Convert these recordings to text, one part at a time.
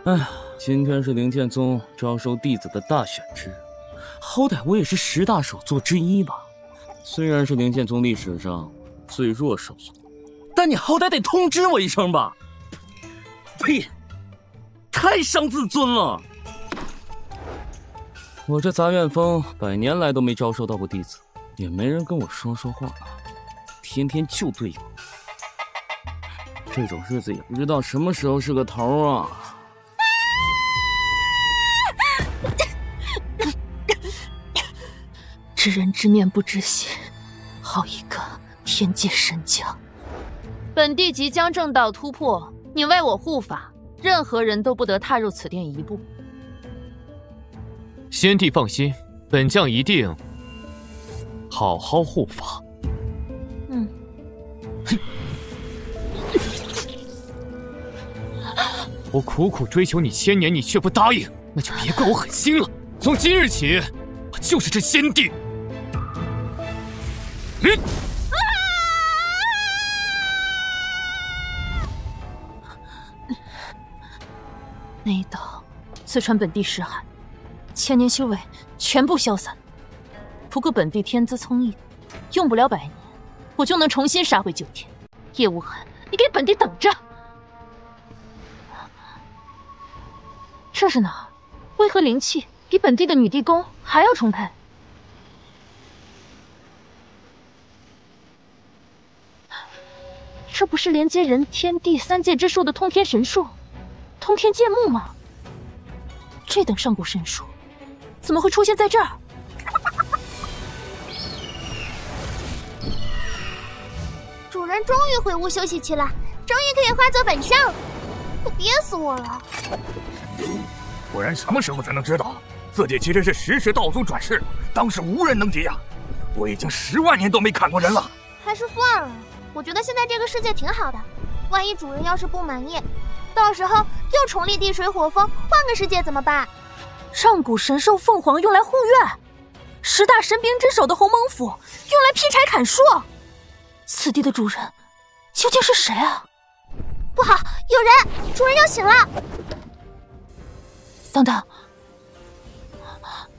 哎呀，今天是灵剑宗招收弟子的大选制，好歹我也是10大首座之一吧。虽然是灵剑宗历史上最弱首座，但你好歹得通知我一声吧。呸！太伤自尊了。我这杂院峰100年来都没招收到过弟子，也没人跟我说话，天天就对我。这种日子也不知道什么时候是个头啊！知人知面不知心，好一个天界神将！本帝即将正道突破，你为我护法，任何人都不得踏入此殿一步。先帝放心，本将一定好好护法。我苦苦追求你1000年，你却不答应，那就别怪我狠心了。从今日起，我就是这先帝。那一刀刺穿本帝尸骸，1000年修为全部消散。不过本帝天资聪颖，用不了100年，我就能重新杀回9天。叶无痕，你给本帝等着！这是哪儿？为何灵气比本帝的女帝宫还要充沛？这不是连接人天地3界之术的通天神术，通天剑幕吗？这等上古神术，怎么会出现在这儿？主人终于回屋休息去了，终于可以化作本相了，快憋死我了！果然什么时候才能知道？自己其实是10世道宗转世，当时无人能敌呀！我已经10万年都没砍过人了。还是算了，我觉得现在这个世界挺好的。万一主人要是不满意，到时候又重立地水火风，换个世界怎么办？上古神兽凤凰用来护院，10大神兵之首的鸿蒙府用来劈柴砍树。此地的主人究竟是谁啊？不好，有人！主人要醒了！等等，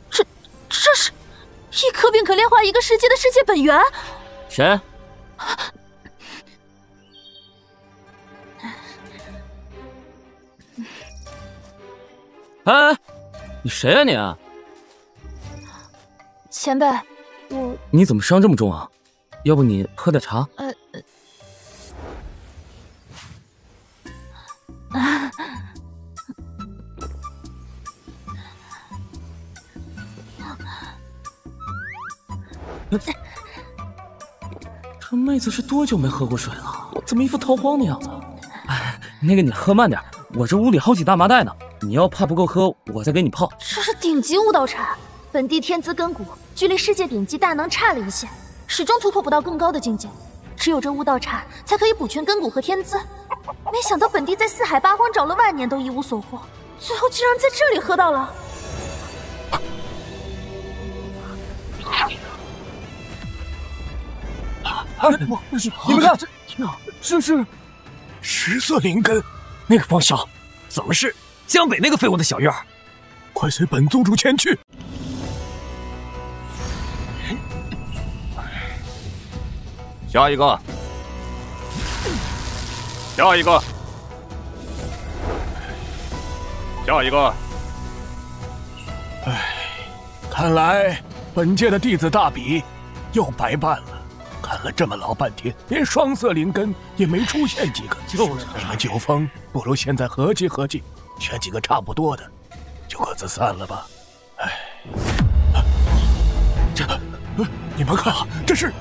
这是一颗便可炼化一个世界的世界本源。谁？哎，你谁啊你？前辈，你怎么伤这么重啊？要不你喝点茶？这妹子是多久没喝过水了？怎么一副逃荒的样子？哎，那个你喝慢点，我这屋里好几大麻袋呢。你要怕不够喝，我再给你泡。这是顶级悟道茶，本地天资根骨，距离世界顶级大能差了一线，始终突破不到更高的境界。只有这悟道茶才可以补全根骨和天资。没想到本地在四海八荒找了万年都一无所获，最后竟然在这里喝到了。你们看，这是10色灵根。那个方向怎么是江北那个废物的小院？快随本宗主前去。下一个，下一个，下一个。唉，看来本界的弟子大比又白办了。看了这么老半天，连双色灵根也没出现几个。就是你们九峰，不如现在合计合计，选几个差不多的，就各自散了吧。唉，你们看，这是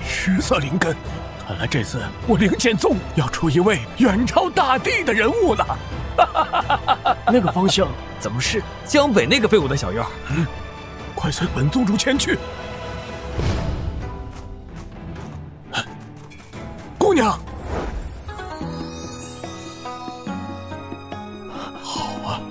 10色灵根。看来这次我灵剑宗要出一位远超大帝的人物了。那个方向怎么是江北那个废物的小院？快随本宗主前去。姑娘，好啊！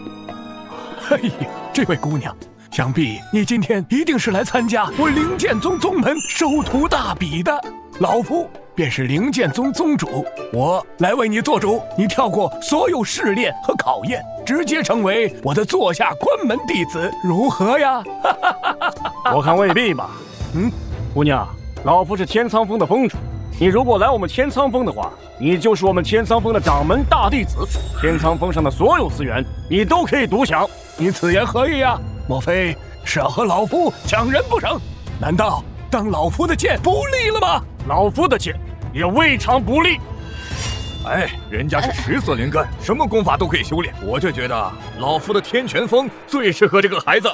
哎呀，这位姑娘，想必你今天一定是来参加我灵剑宗宗门收徒大比的。老夫便是灵剑宗宗主，我来为你做主。你跳过所有试炼和考验，直接成为我的座下关门弟子，如何呀？我看未必吧。姑娘，老夫是天苍峰的峰主，你如果来我们天苍峰的话，你就是我们天苍峰的掌门大弟子，天苍峰上的所有资源你都可以独享。你此言何意呀？莫非是要和老夫抢人不成？难道当老夫的剑不利了吗？老夫的剑也未尝不利。哎，人家是10色灵根，什么功法都可以修炼。我就觉得老夫的天拳风最适合这个孩子。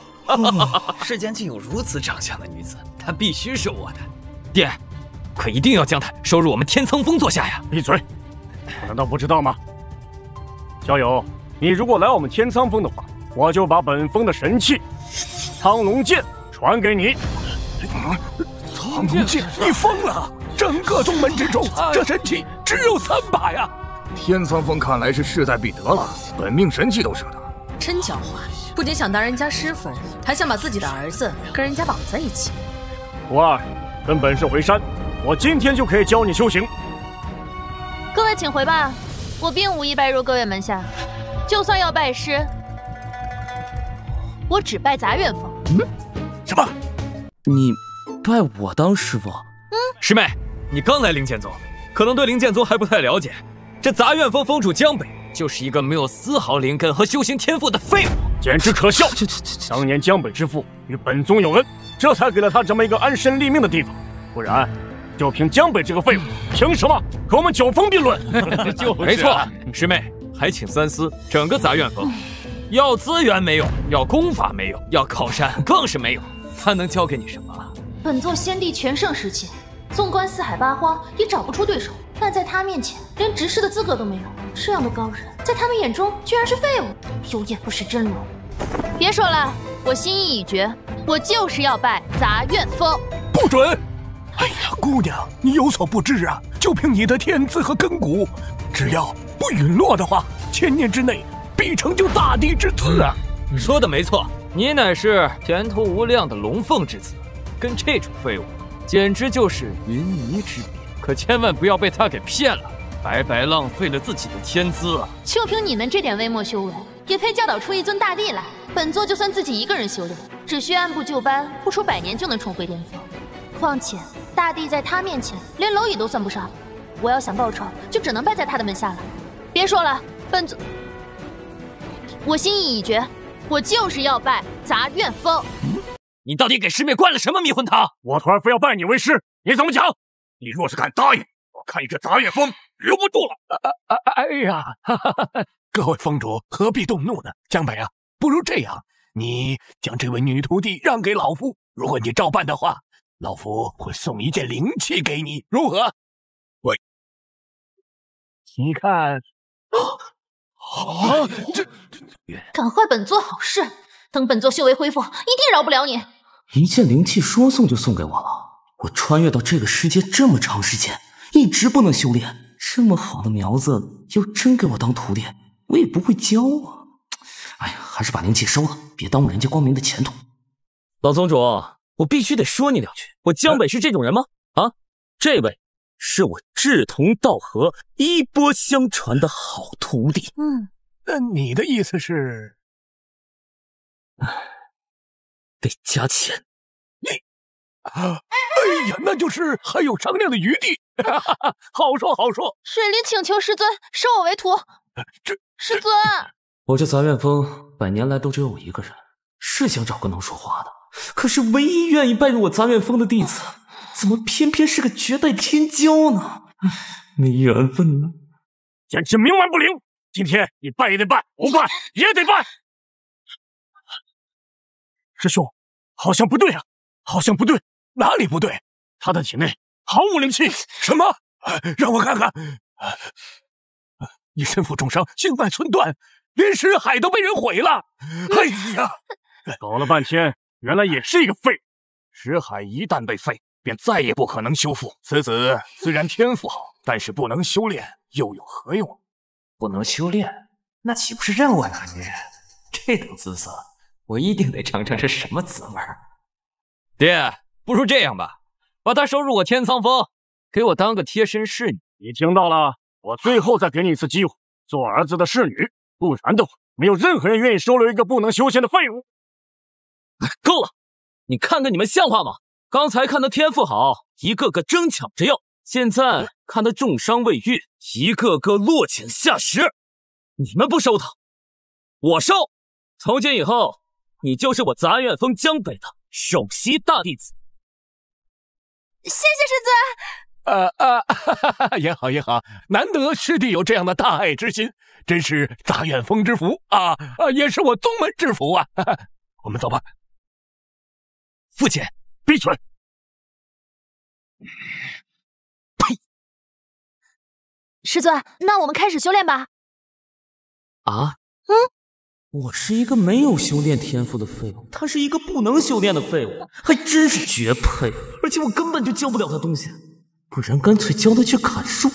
世间竟有如此长相的女子，她必须是我的。爹，可一定要将她收入我们天苍峰座下呀！闭嘴！我难道不知道吗？小友，你如果来我们天苍峰的话，我就把本峰的神器苍龙剑传给你。苍龙剑，你疯了！整个宗门之中，这神器只有3把呀！天苍峰看来是势在必得了，本命神器都舍得。真狡猾，不仅想当人家师傅，还想把自己的儿子跟人家绑在一起。徒儿，跟本师回山，我今天就可以教你修行。各位请回吧，我并无意拜入各位门下，就算要拜师，我只拜杂院峰。什么？你拜我当师傅？师妹，你刚来灵剑宗，可能对灵剑宗还不太了解。这杂院峰峰主江北就是一个没有丝毫灵根和修行天赋的废物，简直可笑！当年江北之父与本宗有恩，这才给了他这么一个安身立命的地方，不然就凭江北这个废物，凭什么和我们九峰并论？没错，师妹还请三思。整个杂院峰，要资源没有，要功法没有，要靠山更是没有，他能教给你什么？本座先帝全盛时期，纵观四海八荒也找不出对手，但在他面前连执事的资格都没有。这样的高人，在他们眼中居然是废物，有眼不识真龙。别说了，我心意已决，我就是要拜杂院峰。不准！哎呀，姑娘，你有所不知啊，就凭你的天资和根骨，只要不陨落的话，1000年之内必成就大帝之子啊！说的没错，你乃是前途无量的龙凤之子，跟这种废物简直就是云泥之别。可千万不要被他给骗了，白白浪费了自己的天资啊！就凭你们这点微末修为，也配教导出一尊大帝来？本座就算自己一个人修炼，只需按部就班，不出100年就能重回巅峰。况且大帝在他面前连蝼蚁都算不上，我要想报仇，就只能拜在他的门下了。别说了，本座我心意已决，我就是要拜杂院峰。你到底给师妹灌了什么迷魂汤？我徒儿非要拜你为师，你怎么讲？你若是敢答应，我看你这杂院峰留不住了。哎呀，各位峰主何必动怒呢？江北啊，不如这样，你将这位女徒弟让给老夫，如果你照办的话，老夫会送一件灵器给你，如何？喂，你看，这敢坏本座好事，等本座修为恢复，一定饶不了你。一件灵器说送就送给我了。我穿越到这个世界这么长时间，一直不能修炼，这么好的苗子，要真给我当徒弟，我也不会教啊。哎呀，还是把灵器收了，别耽误人家光明的前途。老宗主，我必须得说你2句，我江北是这种人吗？啊，这位是我志同道合、衣钵相传的好徒弟。那你的意思是？得加钱。哎呀，那就是还有商量的余地。好说好说。水灵请求师尊收我为徒。师尊，我这杂院峰100年来都只有我一个人，是想找个能说话的，可是唯一愿意拜入我杂院峰的弟子，怎么偏偏是个绝代天骄呢？没缘分了，简直冥顽不灵！今天你拜也得拜，不拜也得拜。师兄，好像不对啊，好像不对。哪里不对？他的体内毫无灵气。什么？让我看看。你身负重伤，经脉寸断，连识海都被人毁了。哎呀，搞了半天，原来也是一个废物。识海一旦被废，便再也不可能修复。此子虽然天赋好，但是不能修炼，又有何用？不能修炼，那岂不是让我拿捏？这等姿色，我一定得尝尝是什么滋味。爹，不如这样吧，把他收入我天苍峰，给我当个贴身侍女。你听到了？我最后再给你一次机会，做儿子的侍女，不然的话，没有任何人愿意收留一个不能修仙的废物。够了！你看看你们像话吗？刚才看他天赋好，一个个争抢着要；现在看他重伤未愈，一个个落井下石。你们不收他，我收。从今以后，你就是我杂院峰江北的首席大弟子。谢谢师尊。也好也好，难得师弟有这样的大爱之心，真是杂院峰之福啊！也是我宗门之福啊！我们走吧。父亲，闭嘴！呸！师尊，那我们开始修炼吧。啊？我是一个没有修炼天赋的废物，他是一个不能修炼的废物，还真是绝配。而且我根本就教不了他东西，不然干脆教他去砍树。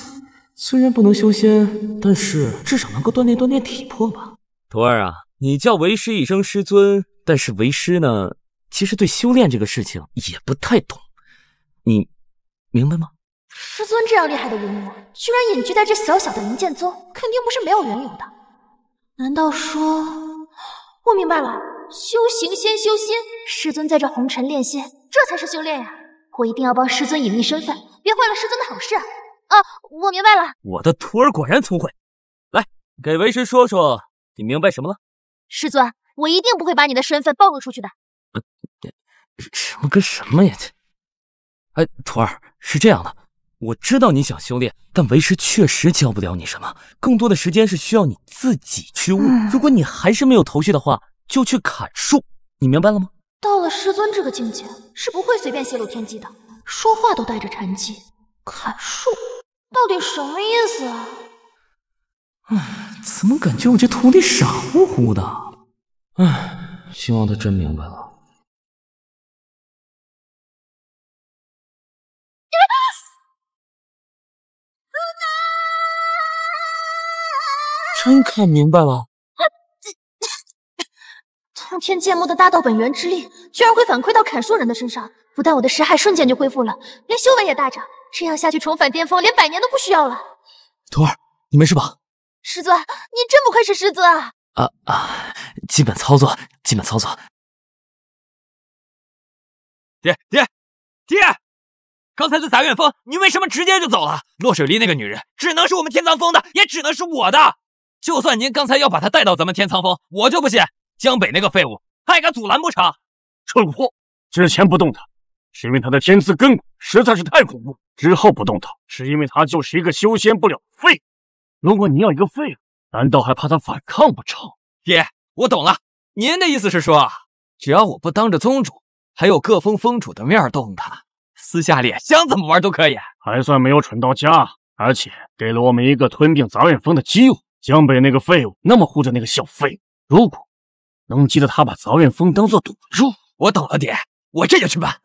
虽然不能修仙，但是至少能够锻炼锻炼体魄吧。徒儿啊，你叫为师一声师尊，但是为师呢，其实对修炼这个事情也不太懂，你明白吗？师尊这样厉害的人物，居然隐居在这小小的灵剑宗，肯定不是没有缘由的。难道说，我明白了，修行先修仙，师尊在这红尘炼仙，这才是修炼呀！我一定要帮师尊隐匿身份，别坏了师尊的好事。我明白了。我的徒儿果然聪慧，来，给为师说说，你明白什么了？师尊，我一定不会把你的身份暴露出去的。什么跟什么呀？哎，徒儿，是这样的，我知道你想修炼，但为师确实教不了你什么，更多的时间是需要你自己去悟。如果你还是没有头绪的话，就去砍树，你明白了吗？到了师尊这个境界，是不会随便泄露天机的，说话都带着禅机。砍树，到底什么意思啊？怎么感觉我这徒弟傻乎乎的？希望他真明白了。真看明白了，通天剑幕的大道本源之力，居然会反馈到砍树人的身上。不但我的识海瞬间就恢复了，连修为也大涨。这样下去重返巅峰，连100年都不需要了。徒儿，你没事吧？师尊，你真不愧是师尊啊！基本操作，基本操作。爹，刚才在杂院峰，你为什么直接就走了？洛水离那个女人，只能是我们天苍峰的，也只能是我的。就算您刚才要把她带到咱们天苍峰，我就不信江北那个废物还敢阻拦不成？蠢货！之前不动他，是因为他的天资根骨实在是太恐怖；之后不动他，是因为他就是一个修仙不了的废物。如果你要一个废物，难道还怕他反抗不成？爹，我懂了，您的意思是说，只要我不当着宗主还有各峰峰主的面动他，私下里想怎么玩都可以。还算没有蠢到家，而且给了我们一个吞并杂院峰的机会。江北那个废物那么护着那个小废物，如果能激得他把杂院峰当做赌注，我懂了，爹，我这就去办。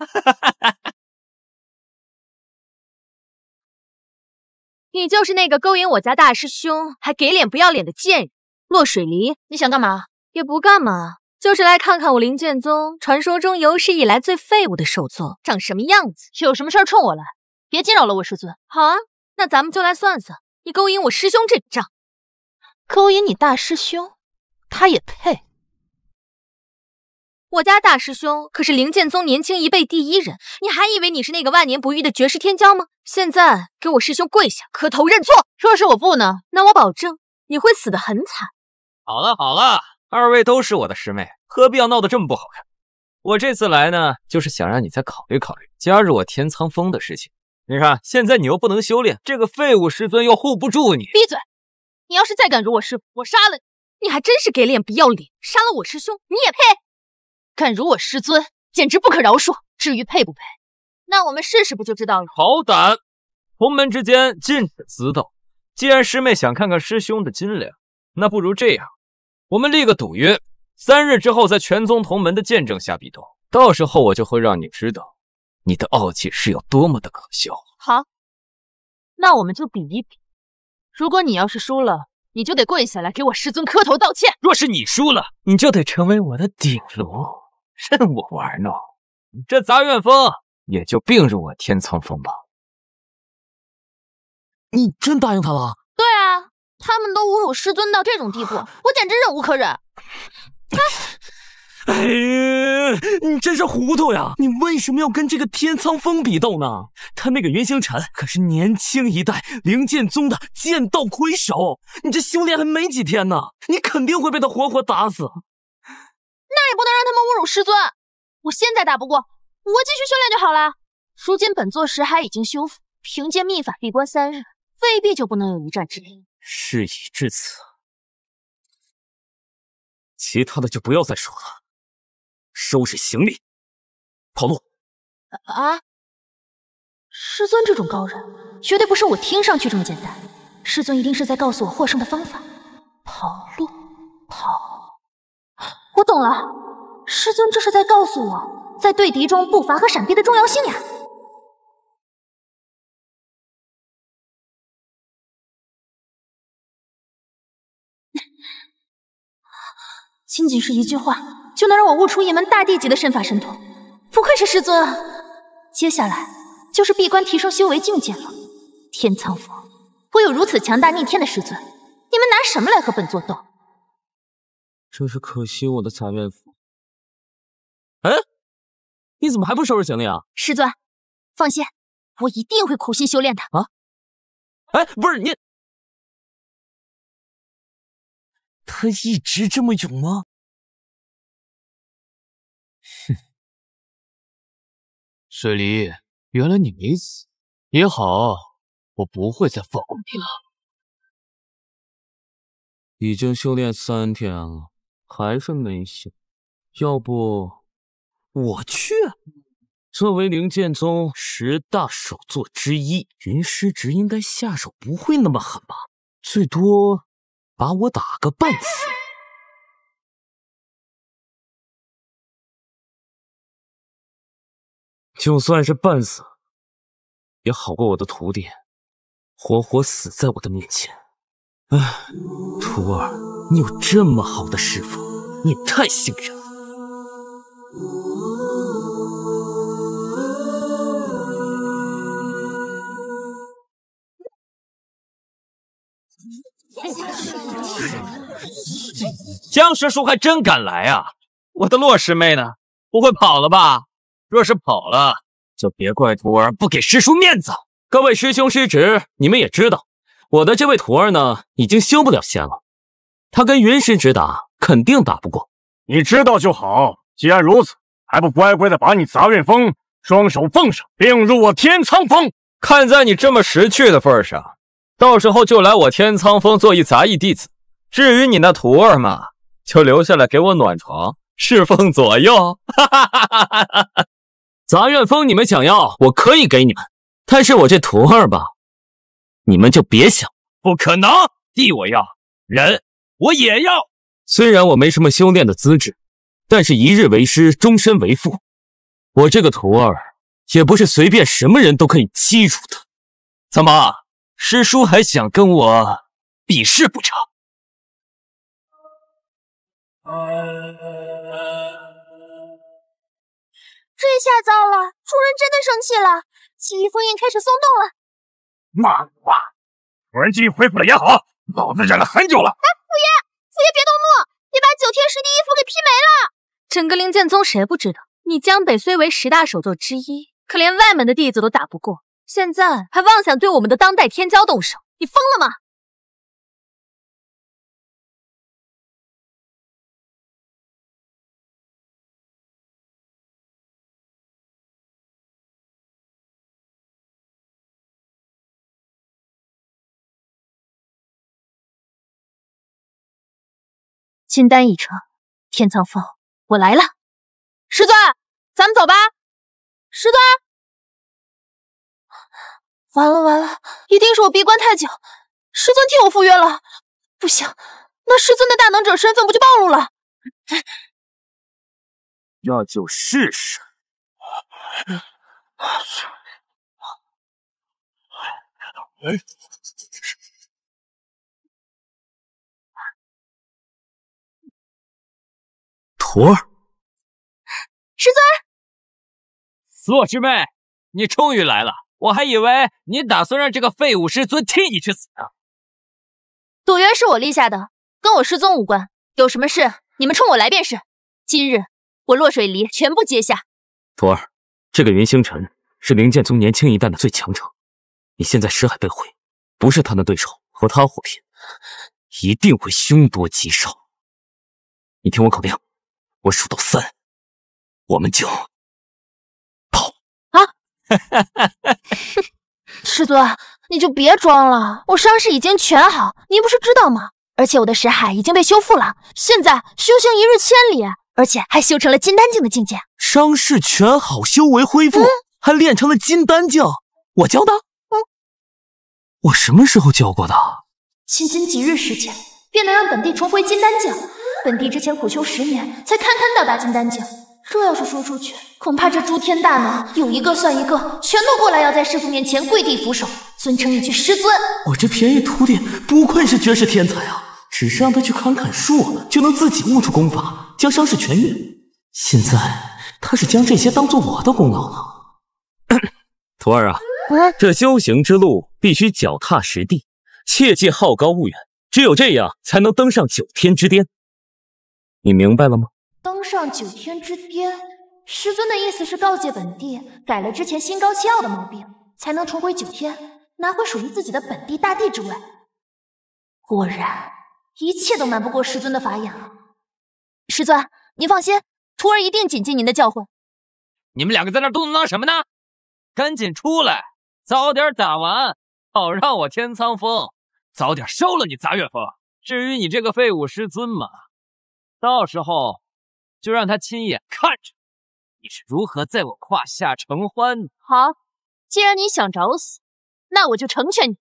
你就是那个勾引我家大师兄还给脸不要脸的贱人洛水离。你想干嘛？也不干嘛，就是来看看我灵剑宗传说中有史以来最废物的首座长什么样子。有什么事儿冲我来，别惊扰了我师尊。好啊，那咱们就来算算你勾引我师兄这笔账。勾引你大师兄，他也配？我家大师兄可是灵剑宗年轻一辈第一人，你还以为你是那个万年不遇的绝世天骄吗？现在给我师兄跪下磕头认错。若是我不呢，那我保证你会死得很惨。好了，二位都是我的师妹，何必要闹得这么不好看？我这次来呢，就是想让你再考虑考虑加入我天苍峰的事情。你看，现在你又不能修炼，这个废物师尊又护不住你。闭嘴！你要是再敢辱我师父，我杀了你！你还真是给脸不要脸，杀了我师兄，你也配？敢辱我师尊，简直不可饶恕。至于配不配，那我们试试不就知道了。好胆！同门之间禁止私斗。既然师妹想看看师兄的斤两，那不如这样，我们立个赌约，3日之后在全宗同门的见证下比斗，到时候我就会让你知道你的傲气是有多么的可笑。好，那我们就比一比。如果你要是输了，你就得跪下来给我师尊磕头道歉。若是你输了，你就得成为我的顶炉，任我玩弄。这杂院峰也就并入我天苍峰吧。你真答应他了？对啊，他们都侮辱师尊到这种地步，我简直忍无可忍。哎呀，你真是糊涂呀！你为什么要跟这个天苍风比斗呢？他那个云星禅可是年轻一代灵剑宗的剑道魁首，你这修炼还没几天呢，你肯定会被他活活打死。那也不能让他们侮辱师尊。我现在打不过，我继续修炼就好了。如今本座识海已经修复，凭借秘法闭关3日，未必就不能有一战之力。事已至此，其他的就不要再说了。收拾行李，跑路。啊！师尊这种高人，绝对不是我听上去这么简单。师尊一定是在告诉我获胜的方法。跑路，跑。我懂了，师尊这是在告诉我，在对敌中步伐和闪避的重要性呀。仅仅是一句话，就能让我悟出一门大地级的身法神通，不愧是师尊啊！接下来就是闭关提升修为境界了。天苍峰，我有如此强大逆天的师尊，你们拿什么来和本座斗？真是可惜我的杂院府。哎，你怎么还不收拾行李啊？师尊，放心，我一定会苦心修炼的。啊？哎，不是你。他一直这么勇吗？哼，水离，原来你没死，也好，我不会再放过你了。已经修炼3天了，还是没醒，要不我去？作为灵剑宗10大首座之一，云师侄应该下手不会那么狠吧？最多把我打个半死。就算是半死，也好过我的徒弟活活死在我的面前。唉，徒儿，你有这么好的师傅，你太幸运了。江师叔还真敢来啊！我的洛师妹呢？不会跑了吧？若是跑了，就别怪徒儿不给师叔面子。各位师兄师侄，你们也知道，我的这位徒儿呢，已经修不了仙了。他跟云师侄打，肯定打不过。你知道就好。既然如此，还不乖乖的把你杂院峰双手奉上，并入我天苍峰？看在你这么识趣的份上，到时候就来我天苍峰做一杂役弟子。至于你那徒儿嘛，就留下来给我暖床，侍奉左右。杂院峰你们想要，我可以给你们，但是我这徒儿吧，你们就别想。不可能，地我要，人我也要。虽然我没什么修炼的资质，但是一日为师，终身为父。我这个徒儿也不是随便什么人都可以欺辱的。怎么，师叔还想跟我比试不成？这下糟了，主人真的生气了，记忆封印开始松动了。骂话，主人记忆恢复了也好，老子忍了很久了。哎，府爷别动怒，别把9天10地衣服给劈没了。整个灵剑宗谁不知道，你江北虽为10大首座之一，可连外门的弟子都打不过，现在还妄想对我们的当代天骄动手，你疯了吗？金丹已成，天苍峰，我来了。师尊，咱们走吧。师尊，完了完了，一定是我闭关太久，师尊替我赴约了。不行，那师尊的大能者身份不就暴露了？那就试试。徒儿，师尊，洛师妹，你终于来了，我还以为你打算让这个废物师尊替你去死呢。赌约是我立下的，跟我师尊无关。有什么事你们冲我来便是。今日我落水离全部接下。徒儿，这个云星辰是灵剑宗年轻一代的最强者，你现在识海被毁，不是他的对手，和他火拼，一定会凶多吉少。你听我口令，我数到3，我们就跑啊！师尊，你就别装了，我伤势已经全好，你不是知道吗？而且我的识海已经被修复了，现在修行一日千里，而且还修成了金丹境的境界。伤势全好，修为恢复，还练成了金丹境。我教的？我什么时候教过的？仅几日时间，便能让本地重回金丹境。本地之前苦修10年，才堪到达金丹境。这要是说出去，恐怕这诸天大能有一个算一个，全都过来要在师父面前跪地俯首，尊称一句师尊。我这便宜徒弟不愧是绝世天才啊！只是让他去砍树，就能自己悟出功法，将伤势痊愈。现在他是将这些当做我的功劳呢。徒儿啊，这修行之路必须脚踏实地，切忌好高骛远，只有这样才能登上9天之巅。你明白了吗？登上9天之巅，师尊的意思是告诫本地改了之前心高气傲的毛病，才能重回9天，拿回属于自己的本地大帝之位。果然，一切都瞒不过师尊的法眼了。师尊，您放心，徒儿一定谨记您的教诲。你们两个在那嘟囔什么呢？赶紧出来，早点打完，好让我天苍峰早点收了你杂月峰。至于你这个废物师尊嘛，到时候就让他亲眼看着你是如何在我胯下承欢。好，既然你想找死，那我就成全你，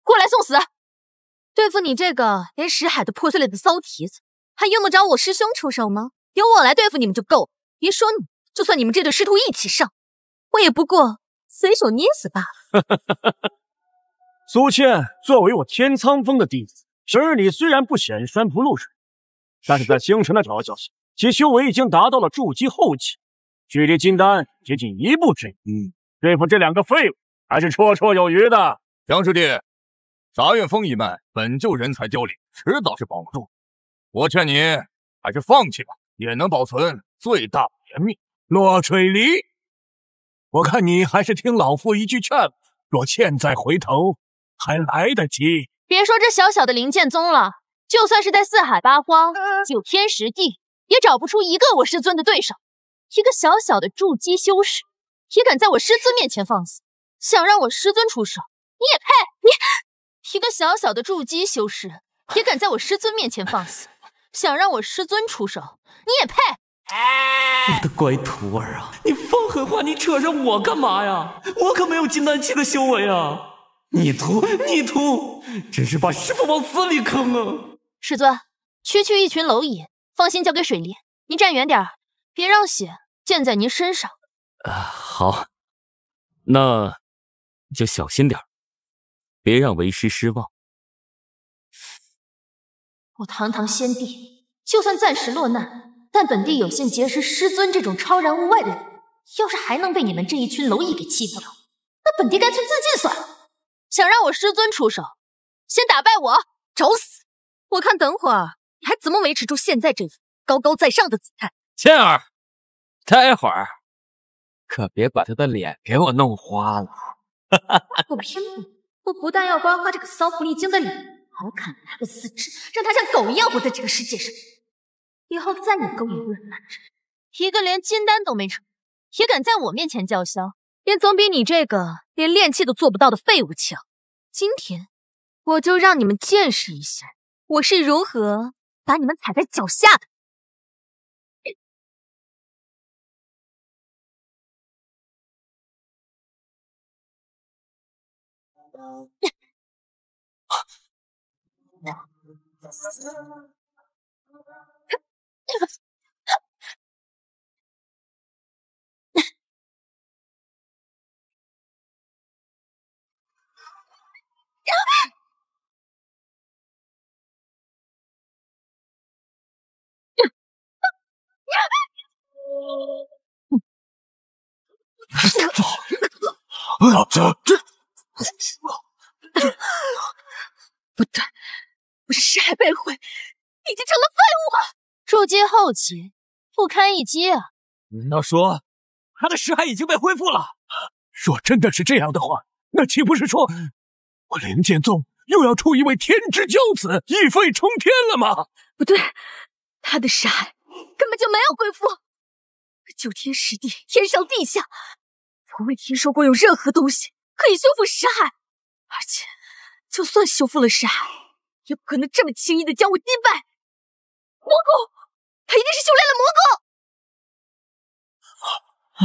过来送死。对付你这个连识海都破碎了的骚蹄子，还用得着我师兄出手吗？由我来对付你们就够了。别说你，就算你们这对师徒一起上，我也不过随手捏死罢了。苏倩作为我天苍峰的弟子，平日里虽然不显山不露水，但是在星辰的调教下，其修为已经达到了筑基后期，距离金丹接近1步之遥。对付这2个废物还是绰绰有余的。杨师弟，杂月峰一脉本就人才凋零，迟早是保不住。我劝你还是放弃吧，也能保存最大的颜面。落水离，我看你还是听老夫一句劝吧，若现在回头，还来得及。别说这小小的灵剑宗了，就算是在四海八荒、9天10地，也找不出一个我师尊的对手。一个小小的筑基修士，也敢在我师尊面前放肆，想让我师尊出手，你也配？一个小小的筑基修士，也敢在我师尊面前放肆，想让我师尊出手，你也配？我的乖徒儿啊，你放狠话，你扯上我干嘛呀？我可没有金丹期的修为啊！你屠，真是把师傅往死里坑啊！师尊，区区一群蝼蚁，放心交给水离，您站远点，别让血溅在您身上。好，那就小心点，别让为师失望。我堂堂先帝，就算暂时落难，但本帝有幸结识师尊这种超然物外的人。要是还能被你们这一群蝼蚁给欺负了，那本帝干脆自尽算了。想让我师尊出手，先打败我，找死！我看等会儿你还怎么维持住现在这副高高在上的姿态。倩儿，待会儿可别把他的脸给我弄花了。我偏不，我不但要刮花这个骚狐狸精的脸，还要砍他的四肢，让他像狗一样活在这个世界上。以后再也勾引不了男人。一个连金丹都没成，也敢在我面前叫嚣，也总比你这个连练气都做不到的废物强。今天我就让你们见识一下我是如何把你们踩在脚下的。不对，我是尸骸被毁，已经成了废物了。筑基后期，不堪一击啊！难道说他的尸骸已经被恢复了？若真的是这样的话，那岂不是说我灵剑宗又要出一位天之骄子，一飞冲天了吗？不对，他的尸骸根本就没有恢复。九天十地，天上地下，从未听说过有任何东西可以修复尸骸。而且，就算修复了尸骸，也不可能这么轻易的将我击败。魔功，他一定是修炼了魔功。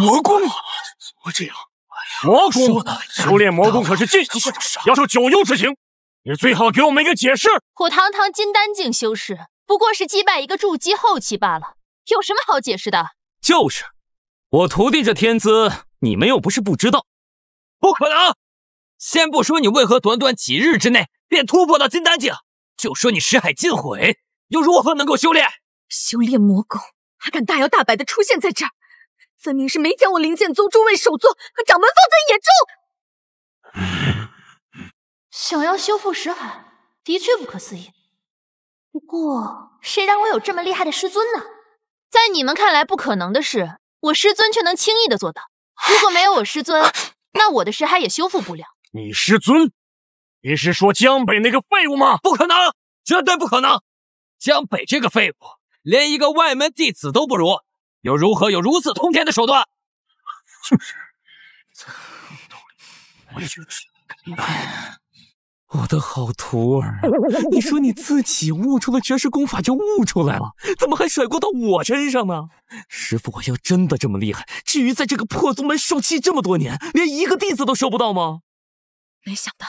魔功？怎么这样？魔功，修炼魔功可是禁忌，要受九幽之刑。你最好给我们一个解释。我堂堂金丹境修士，不过是击败一个筑基后期罢了，有什么好解释的？就是，我徒弟这天资，你们又不是不知道。不可能！先不说你为何短短几日之内便突破到金丹境，就说你尸骸尽毁，又如何能够修炼？修炼魔功，还敢大摇大摆的出现在这儿，分明是没将我灵剑宗诸位首座和掌门放在眼中。想要修复尸骸，的确不可思议。不过，谁让我有这么厉害的师尊呢？在你们看来不可能的事，我师尊却能轻易的做到。如果没有我师尊，那我的尸骸也修复不了。你师尊？你是说江北那个废物吗？不可能，绝对不可能！江北这个废物，连一个外门弟子都不如，又如何有如此通天的手段？就是，我也觉得是。我的好徒儿，你说你自己悟出了绝世功法就悟出来了，怎么还甩锅到我身上呢？师父，我要真的这么厉害，至于在这个破宗门受气这么多年，连一个弟子都收不到吗？没想到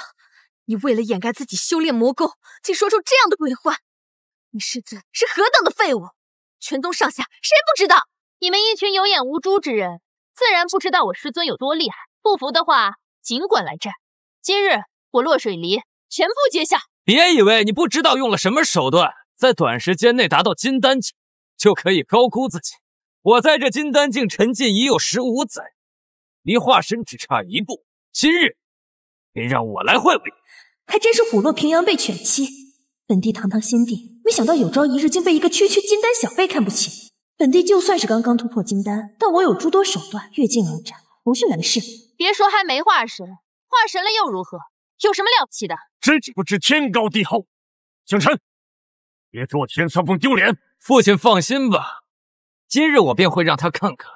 你为了掩盖自己修炼魔功，竟说出这样的鬼话。你师尊是何等的废物，全宗上下谁不知道？你们一群有眼无珠之人，自然不知道我师尊有多厉害。不服的话，尽管来战。今日我落水离全部揭下。别以为你不知道用了什么手段，在短时间内达到金丹境，就可以高估自己。我在这金丹境沉浸已有15载，离化身只差一步。今日便让我来会会你。还真是虎落平阳被犬欺。本帝堂堂先帝，没想到有朝一日竟被一个区区金丹小辈看不起。本帝就算是刚刚突破金丹，但我有诸多手段，越境而战，不是难事。别说还没化神，化神了又如何？有什么了不起的？真是不知天高地厚。星辰，别给我天苍峰丢脸！父亲放心吧，今日我便会让他看看，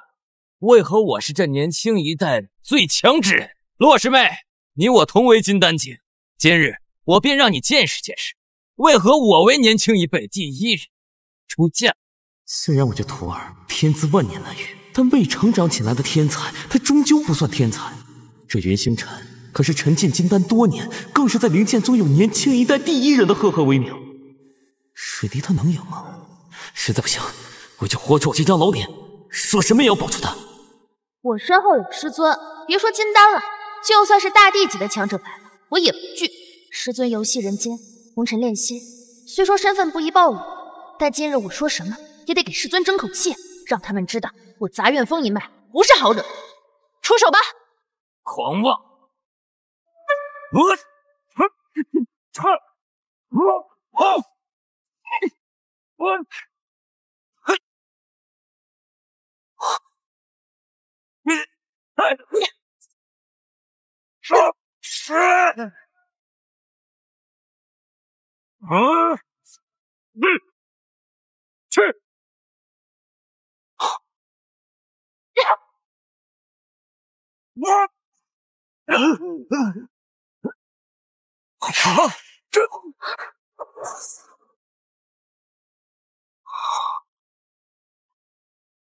为何我是这年轻一代最强之人。洛师妹，你我同为金丹境，今日我便让你见识见识，为何我为年轻一辈第一人出剑。虽然我这徒儿天资万年难遇，但未成长起来的天才，他终究不算天才。这云星辰可是沉浸金丹多年，更是在灵剑宗有年轻一代第一人的赫赫威名。水滴他能赢吗？实在不行，我就活捉这张老脸，说什么也要保住他。我身后有师尊，别说金丹了，就算是大弟级的强者来了，我也不惧。师尊游戏人间，红尘练心，虽说身份不宜暴露，但今日我说什么也得给师尊争口气，让他们知道我杂院风一脉不是好惹。出手吧！狂妄！这